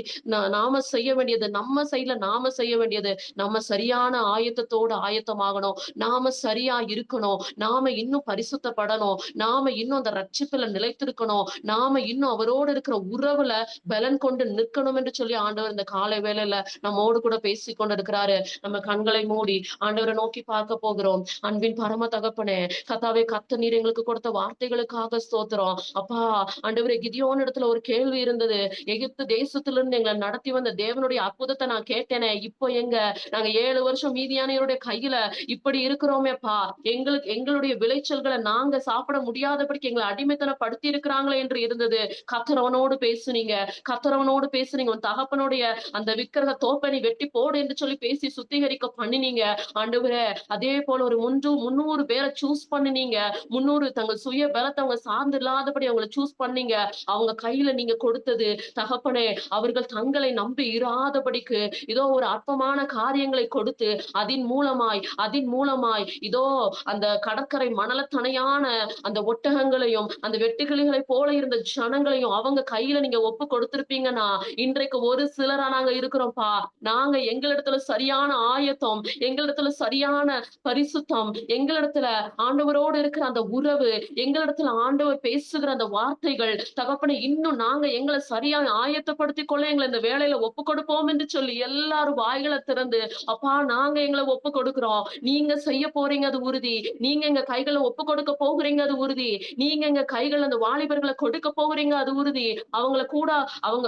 நாம செய்ய வேண்டியது, நம்ம சைட்ல நாம செய்ய வேண்டியது, நம்ம சரியான ஆயத்தத்தோடு ஆயத்தமாகணும், நாம சரியா இருக்கணும், நாம இன்னும் பரிசுத்தப்படணும், நாம இன்னும் அந்த ரட்சிப்புல நிலைத்திருக்கணும், நாம இன்னும் அவரோடு இருக்கிற உறவுல பலன் கொண்டு நிற்கணும் என்று சொல்லி ஆண்டவர் இந்த காலை வேளையில நம்மோடு கூட பேசிக் கொண்டிருக்கிறாரு. நம்ம கண்களை மூடி ஆண்டவரை நோக்கி பார்க்க போகிறோம். அன்பின் பரம தகப்பனே, கர்த்தாவே, கர்த்தர் நீர் எங்களுக்கு கொடுத்த வார்த்தைகளுக்காக ஸ்தோத்திரம். அப்பா, ஆண்டவரே, கிதியோன் இடத்துல ஒரு கேள்வி இருந்தது. எகிப்து தேசத்திலிருந்து எங்களை நடத்தி வந்த தேவனுடைய அற்புதத்தை நான் கேட்டேனே, இப்போ நாங்க 7 வருஷம் மீதியானியருடைய கையில இப்படி இருக்கிறோமேப்பா, எங்களுடைய விளைச்சல்களை நாங்க சாப்பிட முடியாதபடிக்கு எங்களை அடிமைத்தனப்படுத்தி இருக்கிறாங்களே என்று இருந்தது. கர்த்தரவனோடு பேசுனீங்க, உன் தகப்பனுடைய அந்த விக்கிரக தோப்பை நீ வெட்டி போடு என்று சொல்லி பேசி சுத்திகரிக்க பண்ணினீங்க. ஆண்டவரே, அதே போல ஒரு 300 பேரை சூஸ் பண்ணினீங்க. 300 தங்கள் சுய பலத்தை அவங்க சார்ந்து இல்லாதபடி அவங்களை சூஸ் பண்ணீங்க. அவங்க கையில நீங்க கொடுத்தது தகப்பனே, அவர்கள் தங்களை நம்பி இராதபடிக்கு இதோ ஒரு அற்பமான காரியங்களை கொடுத்து அதின் மூலமாய் இதோ அந்த கடற்கரை மணலத்தனையான அந்த ஒட்டகங்களையும் அந்த வெட்டுக்கிளிகளை போல இருந்த ஜனங்களையும் அவங்க கையில நீங்க ஒப்பு கொடுத்திருப்பீங்கன்னா, இன்றைக்கு ஒரு சிலரா நாங்க இருக்கிறோம்ப்பா. நாங்க எங்களிடத்துல சரியான ஆயத்தம், எங்களிடத்துல சரியான பரிசுத்த பரிசுத்தம், எங்களிடத்துல ஆண்டவரோடு இருக்கிற அந்த உறவு, எங்களிடத்துல ஆண்டவர் பேசுகிற அந்த வார்த்தைகள் தகப்பனே, இன்னும் நாங்க எங்களை சரியா ஆயத்தப்படுத்திக் கொள்ள எங்களை இந்த வேலையில ஒப்பு கொடுப்போம் என்று சொல்லி எல்லாரும் வாய்களை திறந்து, அப்பா நாங்க எங்களை ஒப்பு கொடுக்கிறோம், நீங்க செய்ய போறீங்க அது உறுதி, நீங்க எங்க கைகளை ஒப்பு கொடுக்க போகிறீங்க அது உறுதி, நீங்க எங்க கைகள் அந்த வாலிபர்களை கொடுக்க போகிறீங்க அது உறுதி. அவங்கள கூட அவங்க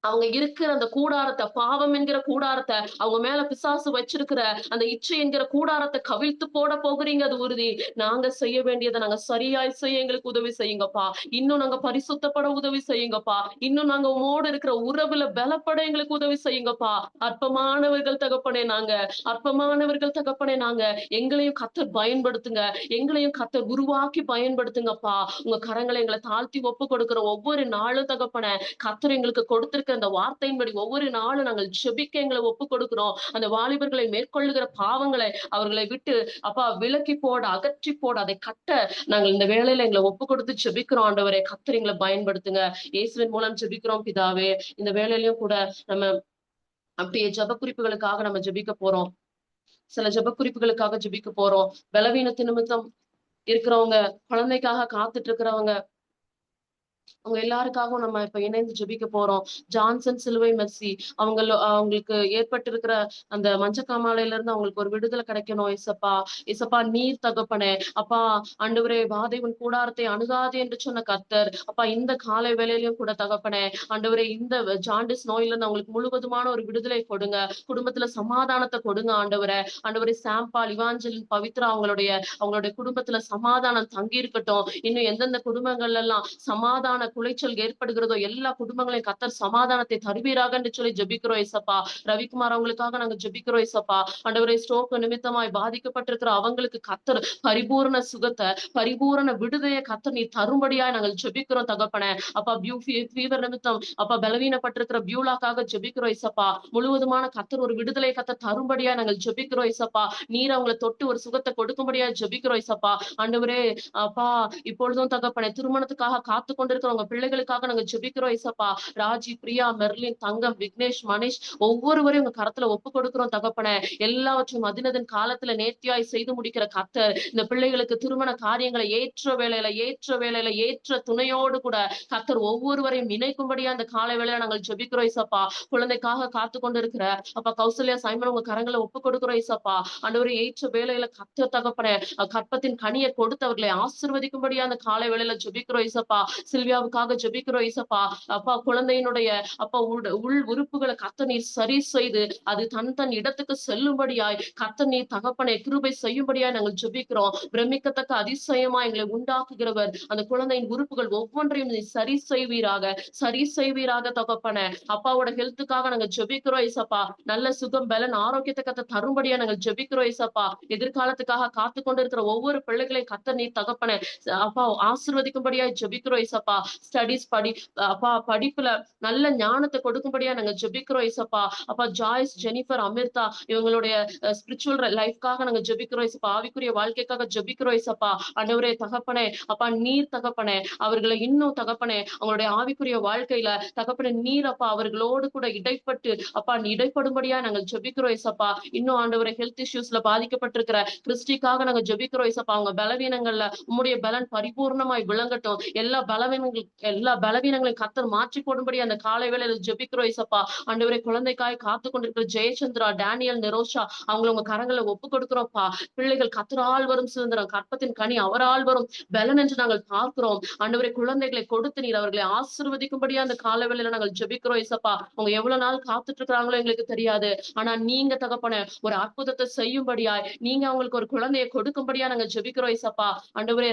அவங்க இருக்கிற அந்த கூடாரத்தை, பாவம் என்கிற கூடாரத்தை, அவங்க மேல பிசாசு வச்சிருக்கிற அந்த இச்சை என்கிற கூடாரத்தை கவிழ்த்து போட போகிறீங்க அது உறுதி. நாங்க செய்ய வேண்டியதை நாங்க சரியாய் செய்ய எங்களுக்கு உதவி செய்யுங்கப்பா. இன்னும் நாங்க பரிசுத்தப்பட உதவி செய்யுங்கப்பா. இன்னும் நாங்க உம்மோடு இருக்கிற உறவுல பலப்பட எங்களுக்கு உதவி செய்யுங்கப்பா. அற்பமானவர்கள் தகப்பனே நாங்க, அற்பமானவர்கள் தகப்பனே நாங்க. எங்களையும் கர்த்தர் பயன்படுத்துங்க. எங்களையும் கர்த்தர் உருவாக்கி பயன்படுத்துங்கப்பா. உங்க கரங்களை எங்களை தாழ்த்தி ஒப்பு கொடுக்கிற ஒவ்வொரு நாளும் தகப்பனே, கர்த்தர் எங்களுக்கு கொடுத்திருக்க அந்த வார்த்தையின்படி ஒவ்வொரு நாளும் நாங்கள் ஜெபிக்க எங்களை ஒப்புக் கொடுக்கிறோம். அந்த வாலிபர்களை மேற்கொள்ளுகிற பாவங்களை அவர்களை விட்டு அப்பா விலக்கி போட, அகற்றி போட, அதை கட்ட நாங்கள் இந்த வேளையில எங்களை ஒப்புக் கொடுத்து ஜெபிக்கிறோம் ஆண்டவரே. கர்த்தர் எங்களை பயன்படுத்துங்க. இயேசுவின் மூலம் ஜெபிக்கிறோம் பிதாவே. இந்த வேளையிலயும் கூட நம்ம அப்படியே ஜெப குறிப்புகளுக்காக நம்ம ஜெபிக்க போறோம். சில ஜெப குறிப்புகளுக்காக ஜெபிக்க போறோம். பலவீனத்து நிமித்தம் இருக்கிறவங்க, குழந்தைக்காக காத்துட்டு இருக்கிறவங்க, அவங்க எல்லாருக்காகவும் நம்ம இப்ப இணைந்து ஜெபிக்க போறோம். ஜான்சன் சிலுவை மெர்சி அவங்களுக்கு ஏற்பட்டிருக்கிற அந்த மஞ்சக்காமாலையில இருந்து அவங்களுக்கு ஒரு விடுதலை கிடைக்கணும் ஏசப்பா. ஏசப்பா நீர் தகப்பனே, அப்பா ஆண்டவரே வாதைவன் கூடாரத்தை அணுகாதே என்று சொன்ன கர்த்தர், அப்பா இந்த காலை வேளையிலும் கூட தகப்பனே, ஆண்டவரே இந்த ஜாண்டிஸ் நோயில இருந்து அவங்களுக்கு முழுவதுமான ஒரு விடுதலை கொடுங்க. குடும்பத்துல சமாதானத்தை கொடுங்க ஆண்டவரே. ஆண்டவரே சாம்பால், இவாஞ்சலின், பவித்ரா அவங்களுடைய குடும்பத்துல சமாதானம் தங்கி இருக்கட்டும். இன்னும் எந்தெந்த குடும்பங்கள்ல எல்லாம் சமாதான குலைச்சல் ஏற்படுகிறதோ எல்லா குடும்பங்களையும் கர்த்தர் சமாதானத்தை தருவீராக என்று சொல்லி ஜெபிக்கிறோம் ஏசப்பா. ரவிக்குமார் அவங்களுக்காக நாங்க ஜெபிக்கிறோம் ஏசப்பா. ஆண்டவரே ஸ்ட்ரோக் நிமித்தமாய் பாதிக்கப்பட்டிருக்கிற அவங்களுக்கு கர்த்தர் பரிபூரண சுகத்தை, பரிபூரண விடுதலையை கர்த்தர் நீ தரும்படியாய் நாங்கள் ஜெபிக்கிறோம் தகப்பனே. அப்பா ஃபீவர் நிமித்தம் அப்பா பலவீனப்பட்டிருக்கிற பியூலாக்காக ஜெபிக்கிறோம் ஏசப்பா. முழுவதுமான கர்த்தர் ஒரு விடுதலை கர்த்தர் தரும்படியா நாங்கள் ஜெபிக்கிறோம் ஏசப்பா. நீர் அவங்களை தொட்டு ஒரு சுகத்தை கொடுக்கும்படியா ஜெபிக்கிறோம் ஏசப்பா. ஆண்டவரே அப்பா இப்பொழுதும் தகப்பனே திருமணத்துக்காக காத்து கொண்டிருக்கிறவங்க பிள்ளைகளுக்காக நாங்க ஜெபிக்கிறோம் ஏசப்பா. ராஜி, பிரியா, மெர்லின், தங்கம், விக்னேஷ், மனிஷ் ஒவ்வொருவரையும் உங்க கரத்துல ஒப்பு கொடுக்கிறோம் தகப்பனே. எல்லாவற்றையும் அதினதன் காலத்துல நேர்த்தியாய் செய்து முடிக்கிற கர்த்தர் இந்த பிள்ளைகளுக்கு திருமண காரியங்களை ஏற்ற துணையோடு கூட கர்த்தர் ஒவ்வொருவரையும் இணைக்கும்படியா அந்த காலை வேளையில நாங்கள் ஜெபிக்கிறோம் ஏசப்பா. குழந்தைக்காக காத்து கொண்டிருக்கிற அப்பா கௌசல்யா, சைமன் உங்க கரங்களை ஒப்பு கொடுக்கிறோம் ஏசப்பா. ஆண்டவரே ஏற்ற வேளையில கர்த்தர் தகப்பனே கற்பத்தின் கனியை கொடுத்து அவர்களை ஆசீர்வதிக்கும்படியா அந்த காலை வேளையில ஜெபிக்கிறோம் ஏசப்பா. சில்வியாவுக்காக ஜெபிக்கிறோம் ஏசப்பா. அப்பா குழந்தையினுடைய அப்பா உள் உறுப்புகளை கர்த்தர் நீர் சரி செய்து அது தன் இடத்துக்கு செல்லும்படியாய் கர்த்தர் நீர் தகப்பனே கிருபை செய்யும்படியாய் நாங்கள் ஜெபிக்கிறோம். பிரமிக்கத்தக்க அதிசயமா எங்களை உண்டாக்குகிறவர் அந்த குழந்தையின் உறுப்புகள் ஒவ்வொன்றையும் நீ சரி செய்வீராக தகப்பனே. அப்பாவோட ஹெல்த்துக்காக நாங்க ஜெபிக்கிறோம் ஏசப்பா. நல்ல சுகம், பலன், ஆரோக்கியத்தை கர்த்தர் தரும்படியா நாங்கள் ஜெபிக்கிறோம் ஏசப்பா. எதிர்காலத்துக்காக காத்து கொண்டிருக்கிற ஒவ்வொரு பிள்ளைகளையும் கர்த்தர் நீர் தகப்பனே அப்பா ஆசீர்வதிக்கும்படியா ஜெபிக்கிறோம் ஏசப்பா. ஸ்டடீஸ் அப்பா படிப்புல நல்ல ஞானத்தை கொடுக்கும்படியா நாங்க ஜெபிக்கிறோம் ஏசப்பா. அப்பா ஜாய்ஸ், ஜெனிஃபர், அமிர்தா இவங்களுடைய ஸ்பிரிச்சுவல் லைஃப்காக நாங்க ஜெபிக்கிறோம் ஏசப்பா. ஆவிக்குரிய வாழ்க்கைக்காக ஜெபிக்கிறோம் ஏசப்பா. ஆண்டவரே தகப்பனே அப்பா நீர் தகப்பனே அவர்களை இன்னும் தகப்பனே அவங்களுடைய ஆவிக்குரிய வாழ்க்கையில தகப்பனே நீர் அப்பா அவர்களோடு கூட இடைப்பட்டு அப்பா நீ இடைப்படும்படியா நாங்கள் ஜெபிக்கிறோம் ஏசப்பா. இன்னும் ஆண்டவரை ஹெல்த் இஷ்யூஸ்ல பாதிக்கப்பட்டிருக்கிற கிறிஸ்டிக்காக நாங்க ஜெபிக்கிறோம் ஏசப்பா. அவங்க பலவீனங்கள்ல உம்முடைய பலன் பரிபூர்ணமாய் விளங்கட்டும். எல்லா பலவீனங்களையும் கர்த்தர் மாற்றி போடும்படி அந்த காலை வேளையில ஜெபிக்கிறோம் ஏசப்பா. ஆண்டவரே குழந்தைக்காய் காத்து கொண்டிருக்கிற ஜெயச்சந்திரா, டேனியல், நிரோஷா அவங்களை உங்க கரங்களை ஒப்பு கொடுக்கிறோம்ப்பா. பிள்ளைகள் கர்த்தரால் வரும் சுதந்திரம், கற்பத்தின் கனி அவரால் வரும் பலன் என்று நாங்கள் பார்க்கிறோம். ஆண்டவரே குழந்தைகளை கொடுத்து நீர் அவர்களை ஆசீர்வதிக்கும்படியா அந்த கால வேளையில நாங்கள் ஜெபிக்கிறோம் ஏசப்பா. அவங்க எவ்வளவு நாள் காத்துட்டு இருக்கிறாங்களோ எங்களுக்கு தெரியாது. ஆனா நீங்க தகப்பனே ஒரு அற்புதத்தை செய்யும்படியாய் நீங்க அவங்களுக்கு ஒரு குழந்தையை கொடுக்கும்படியா நாங்க ஜெபிக்கிறோம் ஏசப்பா. ஆண்டவரே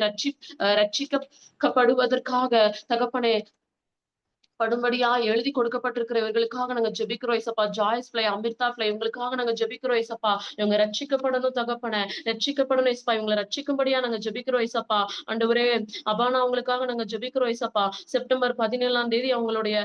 ரட்சிக்கப்படுவதற்காக தகப்பனே படும்படியா எழுதி கொடுக்கப்பட்டிருக்கிற இவர்களுக்காக நாங்க ஜெபிக்கிறோம் ஏசப்பா. ஜாய்ஸ் பிளே, அமிர்தா பிளே இவங்களுக்காக நாங்க ஜெபிக்கிறோம் ஏசப்பா. இவங்க ரட்சிக்கப்படணும் தகப்பனே, ரட்சிக்கப்படணும் ஏசப்பா. இவங்களை ரட்சிக்கும்படியா நாங்க ஜெபிக்கிறோம் ஏசப்பா. ஆண்டவரே அபானா அவங்களுக்காக நாங்க ஜெபிக்கிறோம் ஏசப்பா. செப்டம்பர் 17 அவங்களுடைய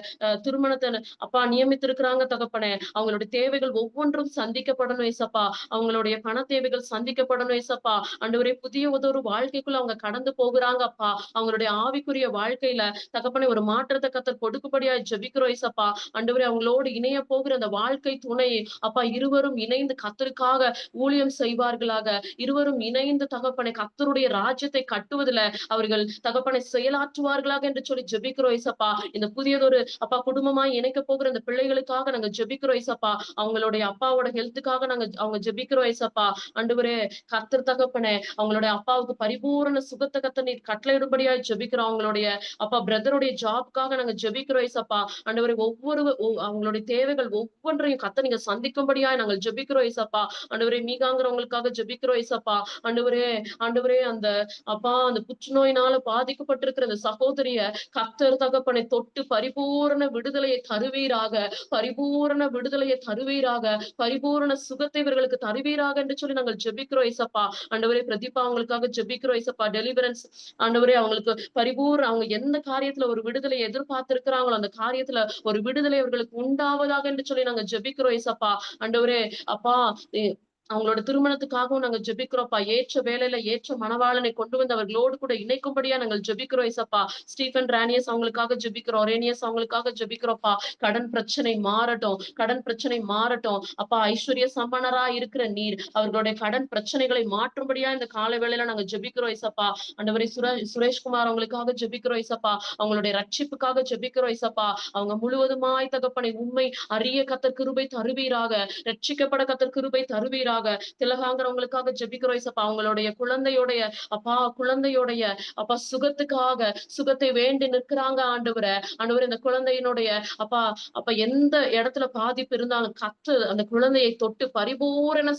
திருமணத்தை அப்பா நியமித்திருக்கிறாங்க தகப்பனே. அவங்களுடைய தேவைகள் ஒவ்வொன்றும் சந்திக்கப்படணும் ஏசப்பா. அவங்களுடைய பண தேவைகள் சந்திக்கப்படணும் ஏசப்பா. ஆண்டவரே புதிய ஒரு வாழ்க்கைக்குள்ள அவங்க கடந்து போகிறாங்க அப்பா. அவங்களுடைய ஆவிக்குரிய வாழ்க்கையில தகப்பனே ஒரு மாற்றத்தை கர்த்தர் கொடுக்கும்படியா ஜெபிக்கிறோம் ஏசப்பா. ஆண்டவரே அவங்களோடு இணைய போகிற அந்த வாழ்க்கை துணையை அப்பா இருவரும் இணைந்து கர்த்தருக்காக ஊழியம் செய்வார்களாக. இருவரும் இணைந்து தகப்பனை கர்த்தருடைய ராஜ்யத்தை கட்டுவதில அவர்கள் தகப்பனை செயலாற்றுவார்களாக என்று சொல்லி ஜெபிக்கிறோம் ஏசப்பா. இந்த புதியதொரு அப்பா குடும்பமாய் இணைக்க போகிற அந்த பிள்ளைகளுக்காக நாங்க ஜெபிக்கிறோம் ஏசப்பா. அவங்களுடைய அப்பாவோட ஹெல்த்துக்காக அவங்க ஜெபிக்கிறோம் ஏசப்பா. ஆண்டவரே கர்த்தர் தகப்பனே அவங்களுடைய அப்பாவுக்கு பரிபூரண சுகத்த கர்த்தர் நீர் கட்டளையிடும்படியாய் ஜெபிக்கிறோம். அவங்களுடைய அப்பா பிரதருடைய ஜாப்க்காக நாங்க ஜெபிக்கிறோம் ஏசப்பா. ஆண்டவரே அவங்களுடைய தேவைகள் ஒவ்வொன்றையும் கர்த்தர் நீங்க சந்திக்கும்படியாய் நாங்கள் ஜெபிக்கிறோம் ஏசப்பா. ஆண்டவரே மீகாங்கிறவங்களுக்காக ஜெபிக்கிறோம் ஏசப்பா. ஆண்டவரே ஆண்டவரே அந்த அப்பா அந்த புற்றுநோயினால பாதிக்கப்பட்டிருக்கிற அந்த சகோதரிய கர்த்தர் தகப்பனை தொட்டு பரிபூரண விடுதலையை தருவீராக. பரிபூரண விடுதலையை தருவீராக. பரிபூரண சுகத்தை இவர்களுக்கு தருவீராக என்று சொல்லி நாங்கள் ஜெபிக்கிறோம் ஏசப்பா. ஆண்டவரே பிரதீபா அவங்களுக்காக ஜெபிக்கிறோம் ஏசப்பா. டெலிவரன்ஸ் ஆண்டவரே அவங்களுக்கு அவங்க எந்த காரியத்துல ஒரு விடுதலை எதிர்பார்த்திருக்கிறாங்களோ அந்த காரியத்துல ஒரு விடுதலை அவர்களுக்கு உண்டாவதாக என்று சொல்லி நாங்க ஜெபிக்கிறோம் ஏசப்பா. ஆண்டவரே அப்பா அவங்களோட திருமணத்துக்காகவும் நாங்க ஜெபிக்கிறோம்ப்பா. ஏற்ற வேலையில ஏற்ற மணவாளனை கொண்டு வந்து அவர்களோடு கூட இணைக்கும்படியா நாங்கள் ஜெபிக்கிறோம் ஏசப்பா. ஸ்டீபன் ரானியஸ் அவங்களுக்காக ஜெபிக்கிறோம். ரேனியஸ் அவங்களுக்காக ஜெபிக்கிறோம்ப்பா. கடன் பிரச்சனை மாறட்டும். கடன் பிரச்சனை மாறட்டும். அப்பா ஐஸ்வர்ய சம்பனரா இருக்கிற நீர் அவர்களுடைய கடன் பிரச்சனைகளை மாற்றும்படியா இந்த காலை வேளையில நாங்க ஜெபிக்கிறோம் ஏசப்பா. ஆண்டவரே சுரேஷ்குமார் அவங்களுக்காக ஜெபிக்கிறோம் ஏசப்பா. அவங்களுடைய ரட்சிப்புக்காக ஜெபிக்கிறோம் ஏசப்பா. அவங்க முழுவதுமாய் தகப்பனை உண்மை அறிய கர்த்தர் கிருபை தருவீராக. ரட்சிக்கப்பட கர்த்தர் கிருபை தருவீராக. திலகாங்கிறவங்களுக்காக ஜெபிக்கிறோம் ஏசப்பா. அவங்களுடைய குழந்தையுடைய அப்பா சுகத்தை வேண்டி நிற்கிறாங்க ஆண்டவரே. ஆண்டவரே இந்த குழந்தையினுடைய அப்பா எந்த இடத்துல பாதிப்பு இருந்தாலும் கர்த்தர் அந்த குழந்தையை தொட்டு பரிபூரண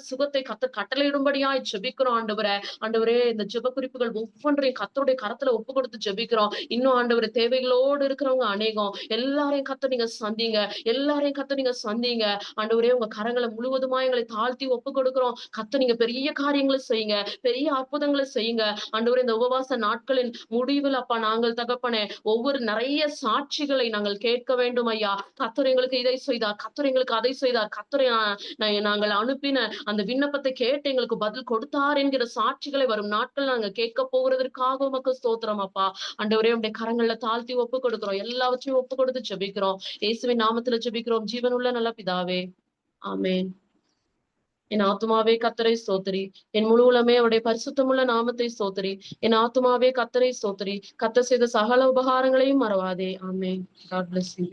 சுகத்தை கர்த்தர் கட்டளையிடும்படியாய் ஜெபிக்கிறோம் ஆண்டவரே. ஆண்டவரே இந்த ஜெப குறிப்புகள் ஒவ்வொன்றையும் கர்த்தருடைய கரத்துல ஒப்பு கொடுத்து ஜெபிக்கிறோம். இன்னும் ஆண்டவரே தேவைகளோடு இருக்கிறவங்க அநேகம் எல்லாரையும் கர்த்தர் நீங்க சந்தீங்க. ஆண்டவரே உங்க கரங்களை முழுவதுமா எங்களை தாழ்த்தி ஒப்பு கொடுக்கிறோம். கர்த்தர் நீங்க பெரிய காரியங்களை செய்யுங்க. பெரிய அற்புதங்களை செய்யுங்க. ஆண்டவரே இந்த உபவாச நாட்களின் முடிவில் அப்பா நாங்கள் தகப்பனே ஒவ்வொரு நிறைய சாட்சிகளை நாங்கள் கேட்க வேண்டும் ஐயா. கர்த்தர் எங்களுக்கு இதை செய்தார். கர்த்தர் எங்களுக்கு அதை செய்தார். கர்த்தரை நாங்கள் அனுப்பின அந்த விண்ணப்பத்தை கேட்டு எங்களுக்கு பதில் கொடுத்தார் என்கிற சாட்சிகளை வரும் நாட்கள் நாங்க கேட்க போகிறதற்காக உமக்கு ஸ்தோத்திரம் அப்பா. ஆண்டவரே உடைய கரங்கள்ல தாழ்த்தி ஒப்பு கொடுக்கிறோம். எல்லாவற்றையும் ஒப்பு கொடுத்து ஜெபிக்கிறோம். இயேசுவின் நாமத்துல ஜெபிக்கிறோம் ஜீவனுள்ள நல்ல பிதாவே. ஆமென். என் ஆத்துமாவே கர்த்தரை ஸ்தோத்திரி. என் முழு உளமே அவருடைய பரிசுத்தமுள்ள நாமத்தை ஸ்தோத்திரி. என் ஆத்துமாவே கர்த்தரை ஸ்தோத்திரி. கர்த்தர் செய்த சகல உபகாரங்களையும் மறவாதே. ஆமென். God bless you.